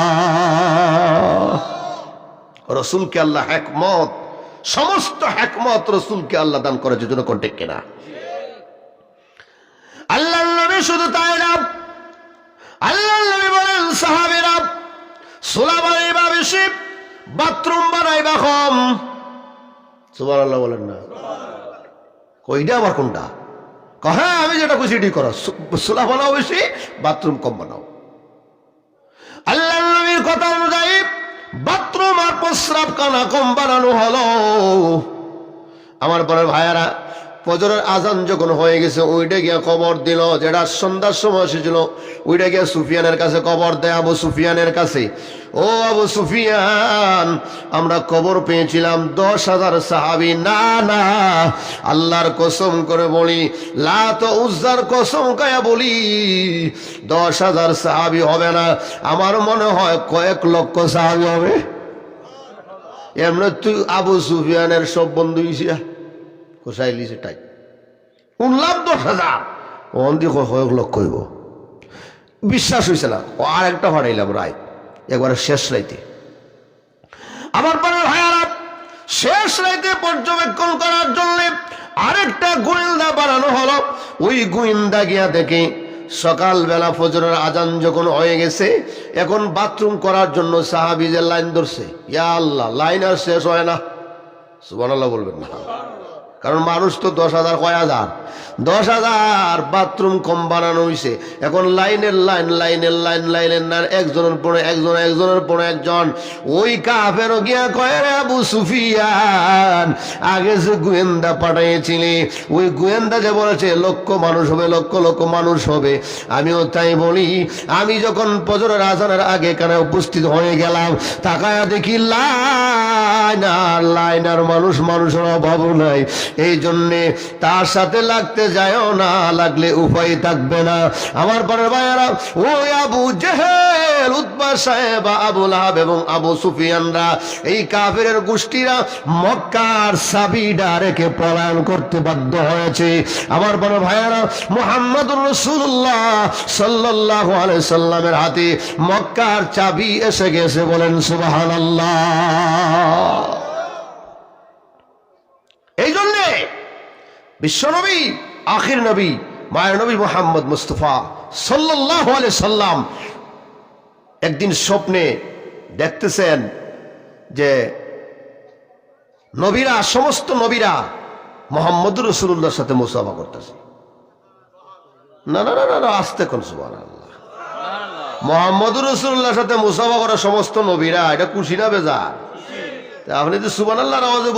রসুলকে আল্লাহ হিকমত, সমস্ত হিকমত রসুলকে আল্লাহ দান করেছে, জন্য কন্টেক্ট কেনা। আল্লাহর নবী শুধু তাই না, আল্লাহর নবী বলেন, সাহাবীরা, সুলা বানাইবা বেশি, বাথরুম বানাইবা কম। সুবহানাল্লাহ বলেন না? কইটা আবার কোনটা? হ্যাঁ, আমি যেটা খুশি এটি করো, সুলা বানাও বেশি, বাথরুম কম বানাও। আল্লাহর নবীর কথা অনুযায়ী বাথরুম আর প্রস্রাব খানা কম বানানো হলো। আমার বড় ভাইয়ারা, ফজরের আজান যখন হয়ে গেছে, ওইটা গিয়া খবর দিল, যেটা সন্ধ্যার সময় এসেছিল, ওইটা গিয়া সুফিয়ানের কাছে খবর দেয়, আবু সুফিয়ানের কাছে। ও আবু সুফিয়ান, আমরা খবর পেয়েছিলাম 10,000 সাহাবী। না না, আল্লাহর কসম করে বলি, লাত ও উজ্জার কসম খায়া বলি, 10,000 সাহাবী হবে না, আমার মনে হয় কয়েক লক্ষ সাহাবী হবে। এমনি তুই আবু সুফিয়ানের সব বন্ধু ইসিয়া কোথায় সেটাই উনলাম 10,000, অন্দি কয়েক লক্ষ হইব। বিশ্বাস হয়েছে না, আর একটা হারাইলাম রায়, একবারে শেষ রাইতে। আমার পরে ভাইয়ারা, শেষ রাইতে পর্যবেক্ষণ করার জন্য আরেকটা গোয়েন্দা বানানো হলো। ওই গোয়েন্দা গিয়া দেখে সকালবেলা ফজরের আজান যখন হয়ে গেছে, এখন বাথরুম করার জন্য সাহাবীদের লাইন ধরছে। ইয়া আল্লাহ, লাইন আর শেষ হয় না। সুবহানাল্লাহ বলবেন না? কারণ মানুষ তো 10,000, কয় হাজার, 10,000 বাথরুম কম বানানো হয়েছে। এখন লাইনের লাইন, লাইনের লাইন, লাইনের লাইন, একজনের পরে একজন, একজনের পরে একজন। ওই কাফের গিয়া কয়, রে আবু সুফিয়ান, আগে যে গোয়েন্দা পাঠিয়েছিলি, ওই গোয়েন্দা যে বলেছে লক্ষ মানুষ হবে, লক্ষ লক্ষ মানুষ হবে, আমিও তাই বলি। আমি যখন ফজরের আজানের আগে এখানে উপস্থিত হয়ে গেলাম, তাকায়া দেখি লাইন আর লাইন, আর মানুষ, মানুষের অভাব নাই। এই জন্যে তার সাথে লাগতে যায়ও না, লাগলে উপায় থাকবে না। আমার পরের ভাইয়ারা, ওই আবু জেহেল, উতবা সাহেব, আবু লাহাব এবং আবু সুফিয়ানরা, এই কাফেরের গোষ্ঠীরা মক্কার চাবিটা রেখে পলায়ন করতে বাধ্য হয়েছে। আমার বড় ভাইয়ারা, মুহাম্মদুর রাসূলুল্লাহ সাল্লাল্লাহু আলাইহি সাল্লামের হাতে মক্কার চাবি এসে গেছে। বলেন সুবহানাল্লাহ। এই জন্যে বিশ্বনবী, আখির নবী, মায়ের নবী মুহাম্মদ মুস্তাফা সাল্লাল্লাহু আলাইহি সাল্লাম একদিন স্বপ্নে দেখতেছেন যে নবীরা, সমস্ত নবীরা মুহাম্মদুর রাসূলুল্লাহর সাথে মুসাফা করতেছে। না না না না, আস্তে কোন, সুবহানাল্লাহ। মুহাম্মদুর রাসূলুল্লাহর সাথে মুসাফা করা সমস্ত নবীরা, এটা খুশি না বেজার? আপনি তো সুবহানাল্লাহর আওয়াজে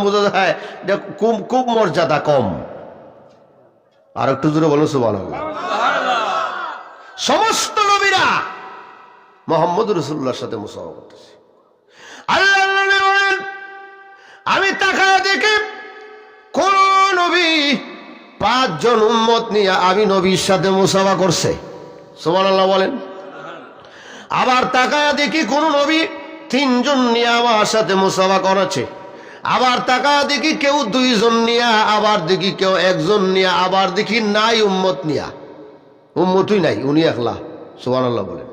বোঝা যায় এটা খুব মর্যাদা কম। আর একটু জোরে বলুন সুবহানাল্লাহ। সমস্ত নবীরা মুহাম্মদ রাসূলুল্লাহর সাথে মুসাফা করতেছে। আল্লাহর নবী বলেন, আমি তাকায় দেখি কোন নবী 5 জন উম্মত নিয়ে আমি নবীর সাথে মুসাফা করছে, সুবহানাল্লাহ বলেন। আবার তাকায় দেখি কোন নবী 3 জন নিয়ে আমার সাথে মুসাফা করেছে। আবার তাকায় দেখি কেউ 2 জন নিয়ে, আবার দেখি কেউ 1 জন নিয়ে, আবার দেখি নাই উম্মত নিয়া, উম্মতই নাই, উনি একলা, সুবহানাল্লাহ বলেন।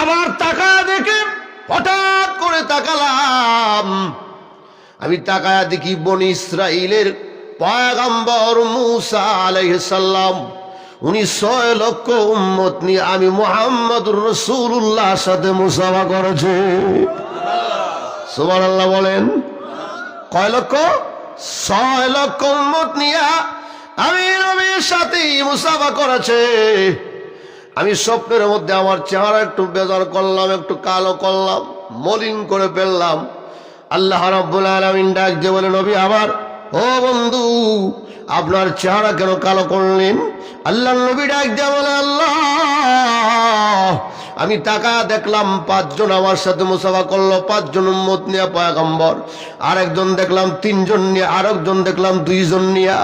আবার তাকায় দেখি, হঠাৎ করে তাকালাম, আমি তাকায় দেখি বনি ইসরাইলের পয়গম্বর মূসা আলাইহিস সালাম, উনি 6 লক্ষ উম্মত নিয়ে আমি মুহাম্মদুর রাসূলুল্লাহ সাথে মুসাফা করেছে, সুবহানাল্লাহ বলেন। কয় লক্ষ? 6 লক্ষ উম্মত নিয়ে আমি নবীর সাথে মুসাফা করেছে। আমি স্বপ্নের মধ্যে আমার চেহারা একটু বেজার করলাম, একটু কালো করলাম, মলিন করে ফেললাম। আল্লাহ রাব্বুল আলামিন ডাক দিয়ে বলে, নবী আমার, ও বন্ধু, আপনার চেহারা কেন কালো করলেন? আল্লাহ নবী ডাক দিয়ে বলে, আল্লাহ, আমি তাকা দেখলাম 5 জন আমার সাথে মুসাফা করলো, 5 জন উম্মত নিয়ে পয়গম্বর, আরেকজন দেখলাম 3 জন নিয়ে, আরেকজন দেখলাম 2 জন নিয়ে,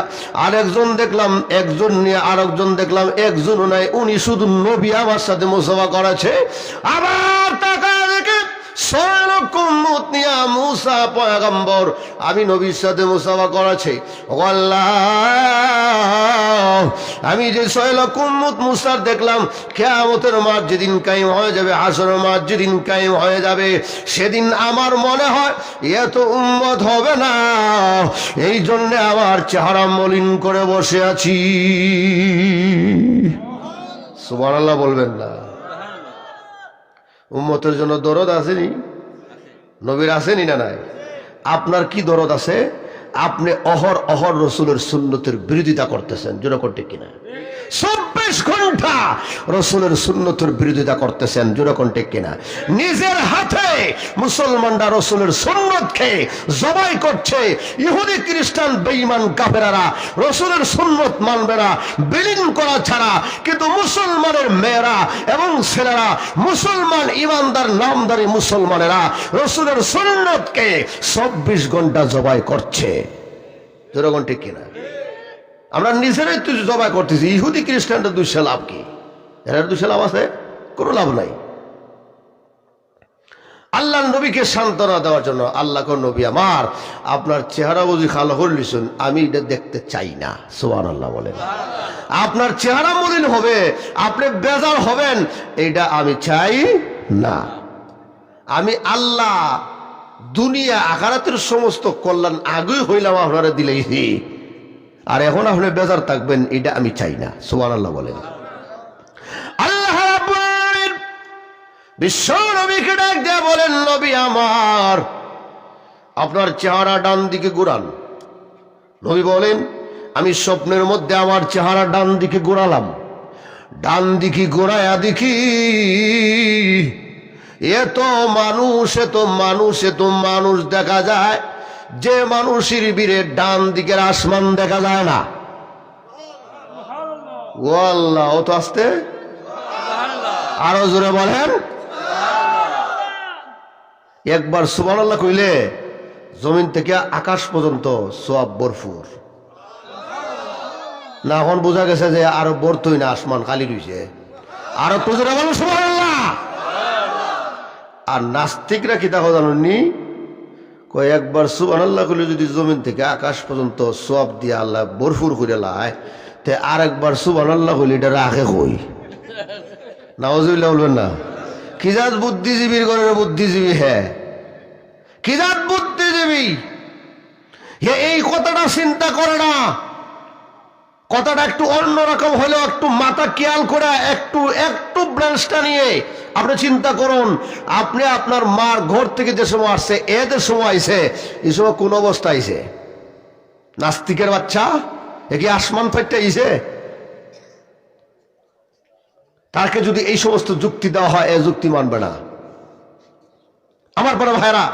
আরেকজন দেখলাম 1 জন নিয়ে, আরেকজন দেখলাম 1 জনও নাই, উনি শুধু নবী আমার সাথে মুসাফা করেছে। আবার তাকা দেখে 6 লক্ষ উম্মত নিয়ে মূসা পয়গম্বর আমি নবীর সাথে মুসাফা করেছে। ও আল্লাহ, আমি যে 6 লক্ষ উম্মত মূসার দেখলাম, কিয়ামতের মাঠ যেদিন কায়েম হয়ে যাবে, হাসরের মাঠ যেদিন কায়েম হয়ে যাবে, সেদিন আমার মনে হয় এত উম্মত হবে না, এই জন্য আমার চেহারা মলিন করে বসে আছি। সুবহানাল্লাহ বলবেন না? উম্মতের জন্য দরদ আসেনি? নবীর আসেনি না নাই? আপনার কি দরদ আছে? আপনি অহর রসুলের সুন্নতের বিরোধিতা করতেছেন, যেরকম ঠিক কিনা? 24 ঘন্টা রসুলের সুন্নতের বিরোধিতা করতেছেন, যেরকম ঠিক কিনা? নিজের হাতে মুসলমানরা রসুলের সুন্নতকে জবাই করছে। ইহুদি খ্রিস্টান বেঈমান কাফেররা রসুলের সুন্নত মানবে না বিলীন করা ছাড়া, কিন্তু মুসলমানের মেয়েরা এবং ছেলেরা, মুসলমান ইমানদার নামদারি মুসলমানেরা রসুলের সুন্নতকে 24 ঘন্টা জবাই করছে, যেরকম ঠিক কিনা? আমরা নিজেরাই তো জবাই করতেছি। ইহুদি খ্রিস্টানটা দুইশে লাভ কি? এরা দুইশে লাভ আছে? কোনো লাভ নাই। আল্লাহ নবীকে সান্ত্বনা দেওয়ার জন্য আল্লাহ কোন নবী আমার, আপনার চেহারা বুঝি কালো করলিছেন, আমি এটা দেখতে চাই না, সুবহানাল্লাহ বলেন। আপনার চেহারা মলিন হবে, আপনি বেজার হবেন, এটা আমি চাই না। আমি আল্লাহ দুনিয়া আখিরাতের সমস্ত কল্যাণ আগেই হইলাম আপনারা দিলেইছি, আর এখন আপনি বেজার থাকবেন, এটা আমি চাই না, সুবহানাল্লাহ বলেন। আল্লাহ রাব্বুল আলামিন বিশ্ব নবীকে ডাক দিয়ে বলেন, নবী আমার, আপনার চেহারা ডান দিকে ঘুরান। নবী বলেন, আমি স্বপ্নের মধ্যে আমার চেহারা ডান দিকে ঘোরালাম, ডান দিকে ঘোরায়া দেখি এত মানুষ দেখা যায়, যে মানুষের বীরে ডান দিকের আসমান দেখা যায় না। ও আল্লাহ, ও তো আসতে আরো জোরে বলেন। একবার সুবহানাল্লাহ কইলে জমিন থেকে আকাশ পর্যন্ত সওয়াব ভরপুর। না এখন বোঝা গেছে যে আরো বর্তই না, আসমান খালি রইছে। আরো তো জোরে বলেন সুবহানাল্লাহ। আর নাস্তিকরা কি দেখো জানেননি, একবার সুবহানাল্লাহ কইলে যদি জমিন থেকে আকাশ পর্যন্ত সওয়াব দিয়ে আল্লাহ ভরপুর করে লায়, তে আরেকবার সুবহানাল্লাহ কইলে এটা রাখে কই? নাউজুবিল্লাহ বলবেন না? কি জাত বুদ্ধিজীবীর ঘরের বুদ্ধিজীবী? হ্যাঁ, কি জাত বুদ্ধিজীবী এই কথাটা চিন্তা করে না। কথাটা একটু অন্যরকম হলেও একটু মাথা খেয়াল করে একটু ব্রাঞ্চটা নিয়ে আপনি চিন্তা করুন। আপনি আপনার মার ঘর থেকে যে সময় আসছে, এদের সময় আইছে, এই সময় কোন অবস্থা আইছে? নাস্তিকের বাচ্চা, এ কি আসমান ফাইটটা আইছে? তাকে যদি এই সমস্ত যুক্তি দেওয়া হয়, এ যুক্তি মানবে না। আমার বড় ভাইরা,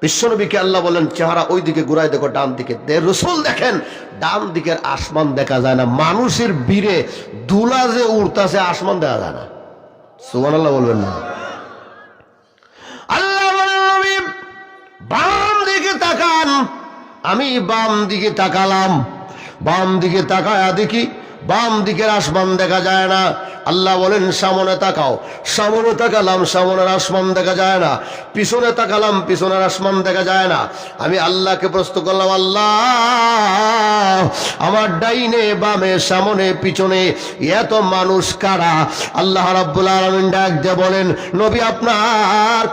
বিশ্বনবীকে আল্লাহ বলেন চেহারা ওই দিকে ঘুরাই দেখো, ডান দিকে। রাসূল দেখেন ডান দিকের আসমান দেখা যায় না। মানুষের বীরে ধুলা যে উড়তাছে, আসমান দেখা যায় না। সুবহানাল্লাহ বলবেন না? আল্লাহ বলেন নবী বাম দিকে আমি বাম দিকে তাকালাম, বাম দিকে তাকায়া দেখি বাম দিকের আসমান দেখা যায় না। আল্লাহ বলেন সামনে তাকাও, সামনে তাকালাম, সামনের আসমান দেখা যায় না। পিছনে তাকালাম, পিছনের আসমান দেখা যায় না। আমি আল্লাহকে প্রশ্ন করলাম, আল্লাহ আমার ডাইনে বামে সামনে পিছনে এত মানুষ কারা? আল্লাহ রাব্বুল আলামিন ডাক দিয়ে বলেন, নবী আপনার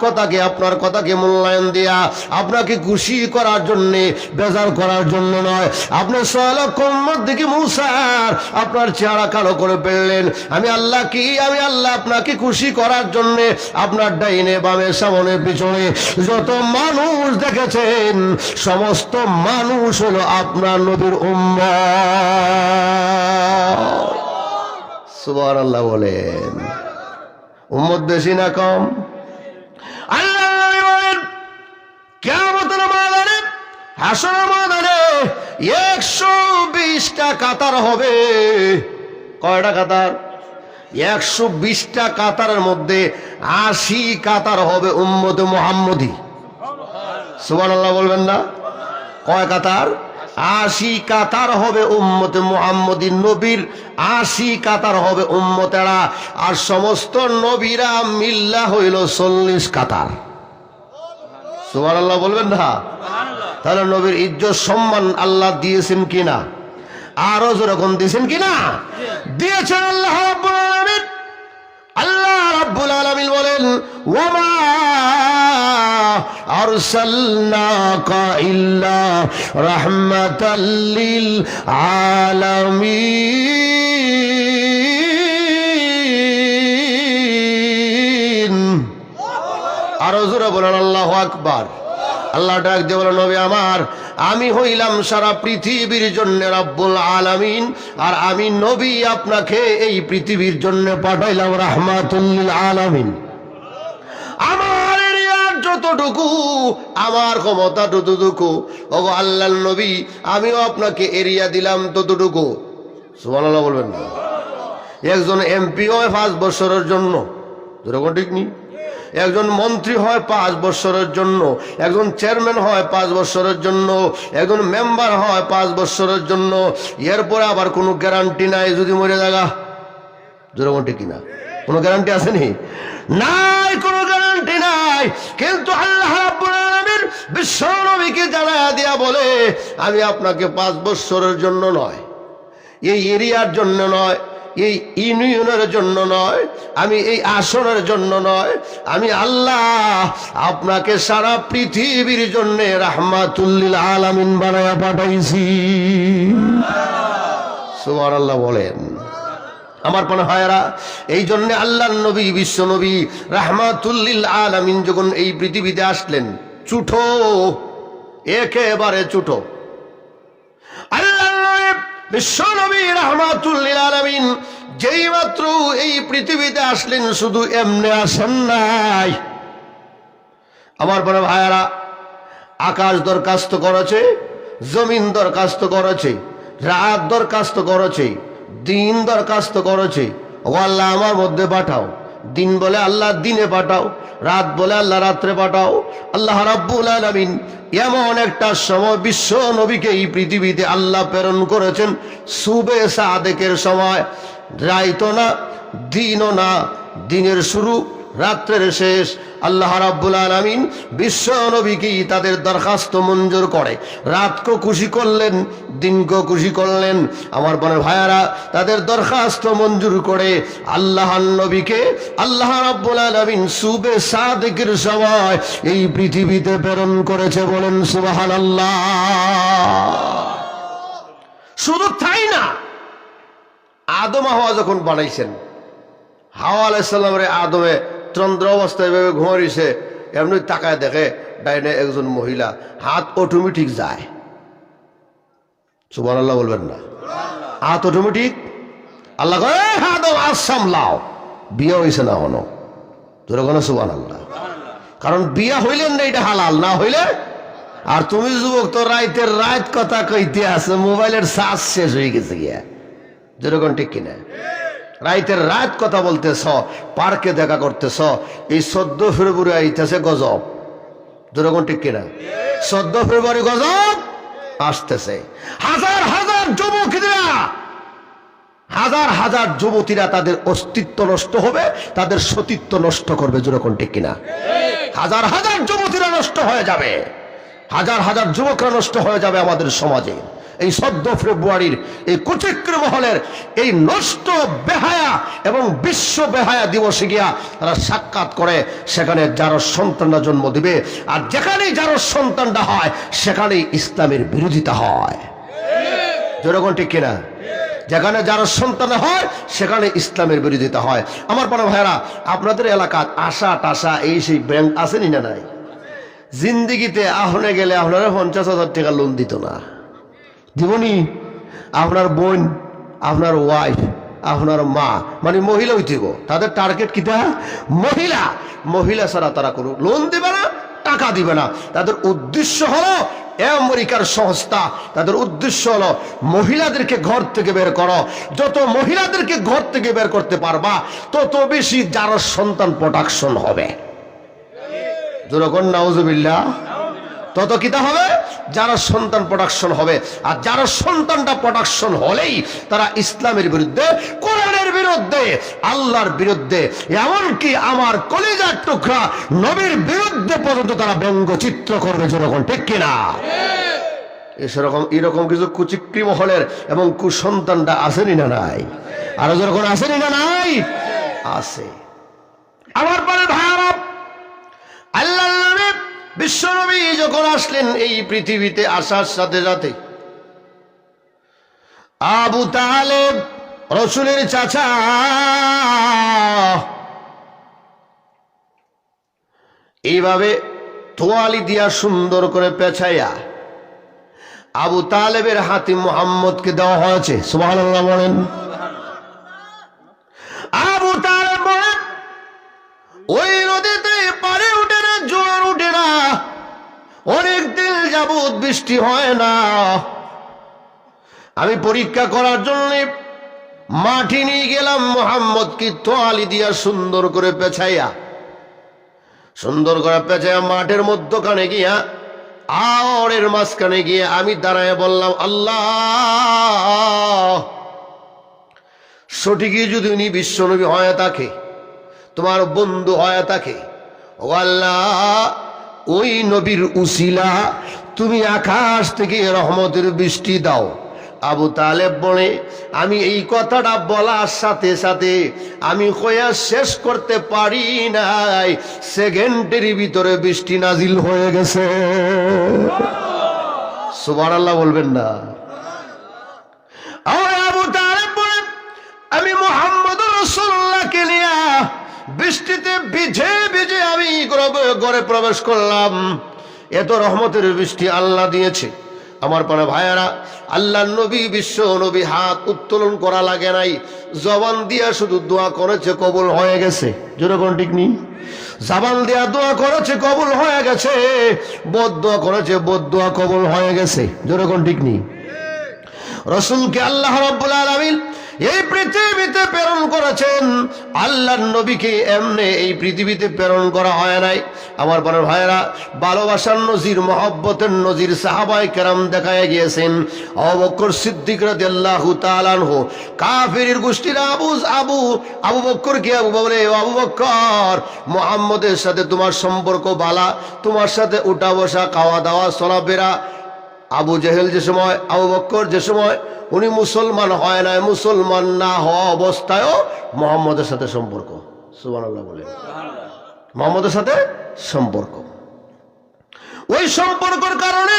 কথাকে মূল্যায়ন দিয়া আপনাকে খুশি করার জন্য, বেজার করার জন্য নয়। আপনার 6 লক্ষ উম্মত দেখি মুসার আপনার চেহারা কালো করে ফেললেন। আমি আল্লাহ আপনাকে খুশি করার জন্য আপনার ডাইনে বামে সামনে পিছনে যত মানুষ দেখেছেন সমস্ত মানুষ হলো আপনার নবীর উম্মত। সুবহানাল্লাহ বলেন। উম্মত বেশি না কম? আল্লাহ বলেন কিয়ামতের ময়দানে, হাসরের ময়দানে 120টা কাতার হবে। কয়টা কাতার? 120টা কাতারের মধ্যে 80 কাতার হবে উম্মতে মুহাম্মদী। সুবহানাল্লাহ বলবেন না? কয় কাতার? 80 কাতার হবে উম্মতে মুহাম্মদী। নবীর 80 কাতার হবে উম্মতেরা, আর সমস্ত নবীরা মিল্লা হইল 40 কাতার। সুবহানাল্লাহ বলবেন না? তাহলে নবীর ইজ্জত সম্মান আল্লাহ দিয়েছেন কিনা? আরো যেরকম দিয়েছেন কিনা? দিয়েছেন আল্লাহ রাব্বুল আলামিন। আল্লাহ রাব্বুল আলামিন বলেন, ওয়ামা আরসালনাকা ইল্লা রাহমাতাল লিল আলামিন। আরো জোরে বলেন আল্লাহু আকবার। আল্লাহ ডাক দিয়ে বলেন, নবী আমার, আমি হইলাম সারা পৃথিবীর জন্য রাব্বুল আলামিন, আর আমি নবী আপনাকে এই পৃথিবীর জন্য পাঠাইলাম রাহমাতুল লিল আলামিন। আমার এরিয়ার যতটুকু, আমার ক্ষমতা ততটুকু, ওগো আল্লাহর নবী আমিও আপনাকে এরিয়া দিলাম ততটুকু। সুবহানাল্লাহ বলবেন না? একজন এমপি হয় 5 বছরের জন্য, যেরকম ঠিক নেই। একজন মন্ত্রী হয় 5 বছরের জন্য, একজন চেয়ারম্যান হয় 5 বছরের জন্য, একজন মেম্বার হয় 5 বছরের জন্য। এরপরে আবার কোনো গ্যারান্টি নাই যদি মরে যাগা। যেরকম ঠিক কিনা? কোনো গ্যারান্টি আছে নি? নাই, কোনো গ্যারান্টি নাই। কিন্তু আল্লাহ রাব্বুল আলামিন বিশ্ব নবীকে জানায়া দিয়া বলে, আমি আপনাকে 5 বছরের জন্য নয়, এই এরিয়ার জন্য নয়, এই ইউনিয়নের জন্য নয়, আমি এই আসনের জন্য নয়, আমি আল্লাহ আপনাকে সারা পৃথিবীর জন্য রাহমাতুল লিল আলামিন বানায়া পাঠাইছি। সুবহানাল্লাহ বলেন। আমার মনে হয় এই জন্য আল্লাহর নবী, বিশ্ব নবী রাহমাতুল লিল আলামিন যখন এই পৃথিবীতে আসলেন, ছুটো, একেবারে ছুটো। আল্লাহর নবী বিশ্ব নবী রাহমাতুল লিল আলামিন যেই মাত্র এই পৃথিবীতে আসলেন, শুধু এমনি আসেন নাই। আমার বড় ভাইয়ারা, আকাশ দরখাস্ত করেছে, জমিন দরখাস্ত করেছে, রাত দরখাস্ত করেছে, দিন দরখাস্ত করেছে, ও আল্লাহ আমার মধ্যে পাঠাও। দিন বলে আল্লাহ দিনে পাঠাও, রাত বলে আল্লাহ রাত্রে পাঠাও। আল্লাহ রাব্বুল আলামিন এমন একটা সময় বিশ্ব নবীকে এই পৃথিবীতে আল্লাহ প্রেরণ করেছেন, সুবে সাদেকের সময়। রাইতো না, দিনও না, দিনের শুরু রাত্রের শেষ। আল্লাহ রাব্বুল আলামিন বিশ্ব নবীকে তাদের দরখাস্ত মঞ্জুর করে, রাতকে খুশি করলেন, দিনকে খুশি করলেন। আমার বোনের ভাইয়ারা, তাদের দরখাস্ত মঞ্জুর করে আল্লাহ নবীকে আল্লাহ রাব্বুল আলামিন সুবে সাদেকের সময় এই পৃথিবীতে প্রেরণ করেছে। বলেন সুবহানাল্লাহ। শুধু তাই না, আদম হাওয়া যখন বানাইছেন, হাওয়া আলাইহিস সালামের আদমে চন্দ্র অবস্থায় ভেবে ঘুমাইছে, এমনি তাকায় দেখে ডাইনে একজন মহিলা, হাত অটোমেটিক যায়। সুবহানাল্লাহ বলবেন না? হাত অটোমেটিক। আল্লাহ কয়, আদম আজ সামলাও, বিয়ে হয়েছে না হনো, তোর কোনো সুবহানাল্লাহ। কারণ বিয়া হইলেন না, এটা হালাল না হইলে। আর তুমি যুবক, তো রাইতের রাত কথা কইতে আছে, মোবাইলের চার্জ শেষ হয়ে গেছে গিয়া, যেরকম ঠিক কিনা? রাইতের রাত কথা বলতেছ, পার্কে দেখা করতেছ। এই 14 ফেব্রুয়ারি আইতেছে গজব, যেরকম ঠিক কিনা? 14 ফেব্রুয়ারি গজব, আসতেছে। হাজার হাজার যুবকরা, হাজার হাজার যুবতীরা তাদের অস্তিত্ব নষ্ট হবে, তাদের সতীত্ব নষ্ট করবে। যেরকম ঠিক কিনা? হাজার হাজার যুবতীরা নষ্ট হয়ে যাবে, হাজার হাজার যুবকরা নষ্ট হয়ে যাবে আমাদের সমাজে। এই 14 ফেব্রুয়ারির এই কুচিক্র মহলের এই নষ্ট বেহায়া এবং বিশ্ব বেহায়া দিবসে গিয়া তারা সাক্ষাৎ করে, সেখানে যার সন্তানরা জন্ম দিবে, আর যেখানেই যার সন্তানটা হয় সেখানেই ইসলামের বিরোধিতা হয়। যেরকম ঠিক কিনা? যেখানে যার সন্তান হয় সেখানে ইসলামের বিরোধিতা হয়। আমার বড় ভাইরা, আপনাদের এলাকার আশা টাশা এই সেই ব্যাংক আসেনি না? নাই। জিন্দিগিতে আহনে গেলে আপনারা 50,000 টাকা লোন দিত না, জীবনী আপনার বোন, আপনার ওয়াইফ, আপনার মা, মানে মহিলা হইতেব, তাদের টার্গেট কিটা মহিলা। মহিলা ছাড়া তারা কোনো লোন দিবে না, টাকা দিবে না। তাদের উদ্দেশ্য হলো, আমেরিকার সংস্থা, তাদের উদ্দেশ্য হলো মহিলাদেরকে ঘর থেকে বের করো। যত মহিলাদেরকে ঘর থেকে বের করতে পারবা তত বেশি যার সন্তান প্রোডাকশন হবে। যেরকম নাউজুবিল্লাহ, তত কিতা হবে? যারা সন্তান প্রোডাকশন হবে। আর যারা সন্তানটা প্রোডাকশন হলেই তারা ইসলামের বিরুদ্ধে, কোরআনের বিরুদ্ধে, আল্লাহর বিরুদ্ধে, এমনকি আমার কলিজার টুকরা নবীর বিরুদ্ধে পর্যন্ত তারা ব্যঙ্গচিত্র করবে। যেরকম ঠিক কিনা? এরকম কিছু কুচিক্রি মহলের এবং কুসন্তানটা আসেনি না নাই? আরো যেরকম আসেনি না নাই? আছে। আমার পরে ভাইরা, আল্লাহ বিশ্বনবী যখন আসলেন এই পৃথিবীতে, আসার সাথে সাথে আবু তালেব রাসূলের চাচা, এইভাবে তোয়ালি দিয়া সুন্দর করে পেঁচাইয়া আবু তালেবের হাতে মুহাম্মদকে দেওয়া হয়েছে। সুবহানাল্লাহ বলেন। আবু তালেব বলেন, ওই নদীতে পারে উঠে না, জোয়ার উঠে না, অনেক দিন যাবত বৃষ্টি হয় না। আমি পরীক্ষা করার জন্য মাটি নিয়ে গেলাম, মুহাম্মদকে তোয়ালি দিয়া সুন্দর করে পেঁচাইয়া, সুন্দর করে পেঁচাইয়া মাঠের মধ্যখানে গিয়া, আওরের মাঝখানে গিয়ে আমি দাঁড়ায় বললাম, আল্লাহ, সঠিকই যদি উনি বিশ্বনবী হয়ে থাকে, তোমার বন্ধু হয়ে থাকে, ও আল্লাহ, ওই নবীর উসিলা তুমি আকাশ থেকে রহমতের বৃষ্টি দাও। আবু তালেব বলে, আমি এই কথাটা বলার সাথে সাথে আমি কয়া শেষ করতে পারি নাই, সেকেন্ডের ভিতরে বৃষ্টি নাজিল হয়ে গেছে। সুবহানাল্লাহ বলবেন না? আবু তালেব বলেন, আমি মুহাম্মদ রাসূলুল্লাহকে নিয়ে বৃষ্টিতে ভিজে ভিজে আমি ঘরে প্রবেশ করলাম। এত রহমতের বৃষ্টি আল্লাহ দিয়েছে। আমার পাড়া ভাইয়ারা, আল্লাহ নবী, বিশ্ব নবী হাত উত্তোলন করা লাগে নাই, জবান দিয়া শুধু দোয়া করেছে, কবুল হয়ে গেছে। যেরকম ঠিক নি? জবান দিয়া দোয়া করেছে, কবুল হয়ে গেছে। বদদোয়া করেছে, বদদোয়া কবুল হয়ে গেছে। যেরকম ঠিক নি? রাসূলকে আল্লাহ রাব্বুল আলামিন এই পৃথিবীতে প্রেরণ করেছেন। আল্লাহর নবীকে এমনি এই পৃথিবীতে প্রেরণ করা হয় নাই। আমার বড় ভাইয়েরা, ভালোবাসার নজির, মহব্বতের নজির সাহাবায়ে কেরাম দেখায় গিয়েছেন। আবু বকর সিদ্দিক রাদিয়াল্লাহু তাআলা আনহু, কাফিরের গোষ্ঠীর আবু বকর কে বলে, আবু বকর, মুহাম্মদের সাথে তোমার সম্পর্ক ভালো, তোমার সাথে উঠা বসা, খাওয়া দাওয়া, চলাফেরা। আবু জেহেল যে সময়, আবু বকর যে সময় উনি মুসলমান হয় নাই, মুসলমান না হওয়া অবস্থায়ও মুহাম্মদের সাথে সম্পর্ক। সুবহানাল্লাহ বলে। মুহাম্মদের সাথে সম্পর্ক, ওই সম্পর্কের কারণে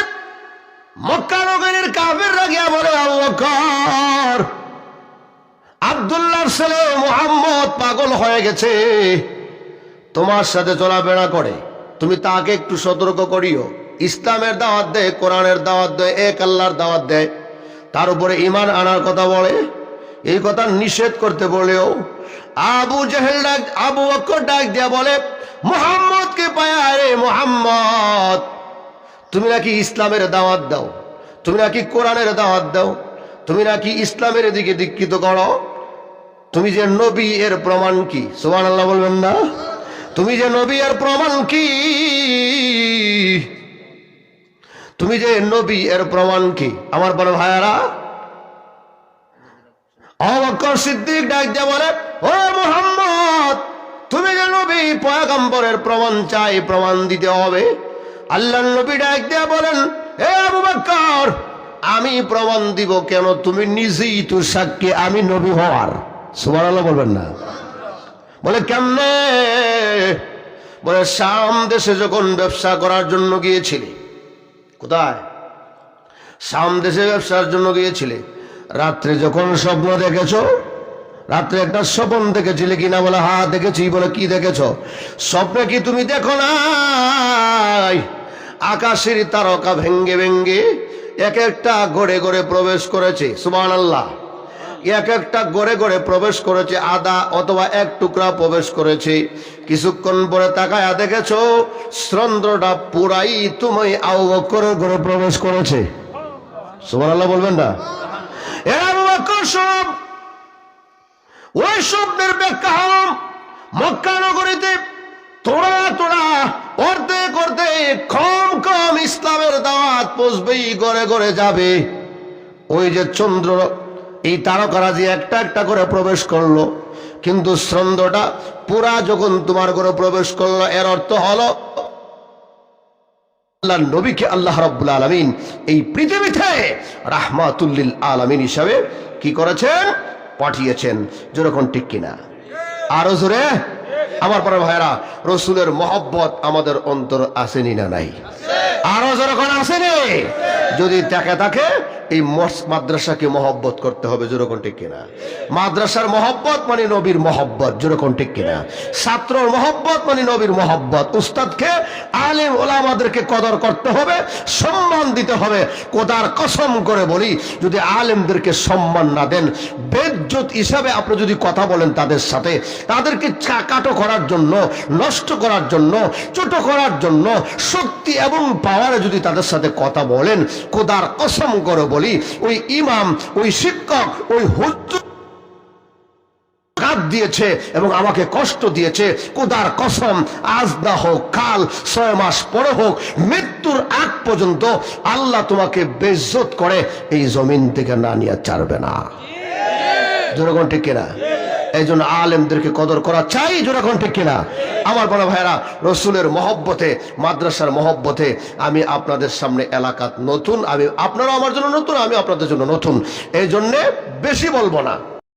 মক্কা নগরীর কাফেররা গিয়া বলে, আবু বকর, আব্দুল্লাহর ছেলে মুহাম্মদ পাগল হয়ে গেছে, তোমার সাথে চলাফেরা করে, তুমি তাকে একটু সতর্ক করিও। ইসলামের দাওয়াত দেয়, কোরআনের দাওয়াত দেয়, এক আল্লাহর দাওয়াত দেয়, তার উপরে ঈমান আনার কথা বলে। এই কথা নিষেধ করতে বলেও আবু জেহেল আবু বকর ডাক দিয়া বলে, মুহাম্মদকে পায়া, রে মুহাম্মদ, তুমি নাকি ইসলামের দাওয়াত দাও, তুমি নাকি কোরআনের দাওয়াত দাও, তুমি নাকি ইসলামের দিকে দীক্ষিত করো, তুমি যে নবী এর প্রমাণ কি? সুবহানাল্লাহ বলবেন না? তুমি যে নবী এর প্রমাণ কি? তুমি যে নবী এর প্রমাণ কি? আমার বড় ভাইয়ারা, আবু বকর সিদ্দিক ডাক দিয়ে বলে, ও মুহাম্মদ, তুমি যে নবী পয়গম্বরের প্রমাণ চাই, প্রমাণ দিতে হবে। আল্লাহর নবী ডাক দিয়ে বলেন, হে আবু বকর, আমি প্রমাণ দিব কেন? তুমি নিজেই তো সাক্ষী আমি নবী হওয়ার। সুবহানাল্লাহ বলবেন না? বলে কেমনে? বলে শাম দেশে যখন ব্যবসা করার জন্য গিয়েছিলে। কোথায়? শাম দেশে ব্যবসার জন্য গিয়েছিলে। রাত্রে যখন স্বপ্ন দেখেছ, রাত্রে একটা স্বপ্ন দেখেছিলে কিনা? বলে হ্যাঁ দেখেছি। বলে কি দেখেছ? স্বপ্নে কি তুমি দেখো নাই আকাশের তারকা ভেঙ্গে ভেঙ্গে এক একটা গড়ে গড়ে প্রবেশ করেছে? সুবহানাল্লাহ। এক একটা গড়ে গড়ে প্রবেশ করেছে, আধা অথবা এক টুকরা প্রবেশ করেছে। কিছুক্ষণ পরে তাকায়া দেখেছো চন্দ্রটা পুরাই তুমি আবু বকরের ঘরে প্রবেশ করেছে। সুবহানাল্লাহ বলবেন না? আবু বকর সব ওই স্বপ্নের ব্যাখ্যা হল মক্কা নগরীতে তোড়া তোড়া অর্ধেক অর্ধেক কম কম ইসলামের দাওয়াত পৌঁছবেই, ঘরে ঘরে যাবে। ওই যে চন্দ্র, এই তারকারাজি একটা একটা করে প্রবেশ করলো, কিন্তু চন্দ্রটা পুরা যখন তোমার ঘরে প্রবেশ করলো, এর অর্থ হলো আল্লাহ নবীকে আল্লাহ রাব্বুল আলামিন এই পৃথিবীতে রাহমাতুল লিল আলামিন হিসাবে কি করেছেন? পাঠিয়েছেন। যেরকম ঠিক কিনা? আরো জোরে আমার পরে ভাইরা, রসুলের মহব্বত আমাদের অন্তর আসেনি না নাই? আরো যেরকম আসেনি? যদি থাকে এই মাদ্রাসাকে মহব্বত করতে হবে। যেরকম ঠিক কিনা? মাদ্রাসার মহব্বত মানে নবীর মহব্বত। যেরকম ঠিক কিনা? ছাত্রর মহব্বত মানে নবীর মহব্বত। উস্তাদকে, আলেম ওলামাদেরকে কদর করতে হবে, সম্মান দিতে হবে। খোদার কসম করে বলি, যদি আলেমদেরকে সম্মান না দেন, বেইজ্জত হিসাবে আপনি যদি কথা বলেন তাদের সাথে, তাদেরকে কাটো করার জন্য, নষ্ট করার জন্য, ছোট করার জন্য, শক্তি এবং পাওয়ারে যদি তাদের সাথে কথা বলেন, খোদার কসম করে বলি, ওই ইমাম, ওই শিক্ষক, ওই হুজুর দিয়েছে এবং আমাকে কষ্ট দিয়েছে, খোদার কসম আজ না হোক কাল, 6 মাস পরে হোক, মৃত্যুর আগ পর্যন্ত আল্লাহ তোমাকে বেইজ্জত করে এই জমিন থেকে না নিয়ে ছাড়বে না। যেরকম ঠিক কিনা? এই জন্য আলেমদেরকে কদর করা চাই। যেরকম ঠিক কিনা? আমার বড় ভাইরা, রসুলের মহব্বতে, মাদ্রাসার মহব্বতে আমি আপনাদের সামনে এলাকাত নতুন, আপনারা আমার জন্য নতুন, আমি আপনাদের জন্য নতুন। এই জন্যে বেশি বলবো না।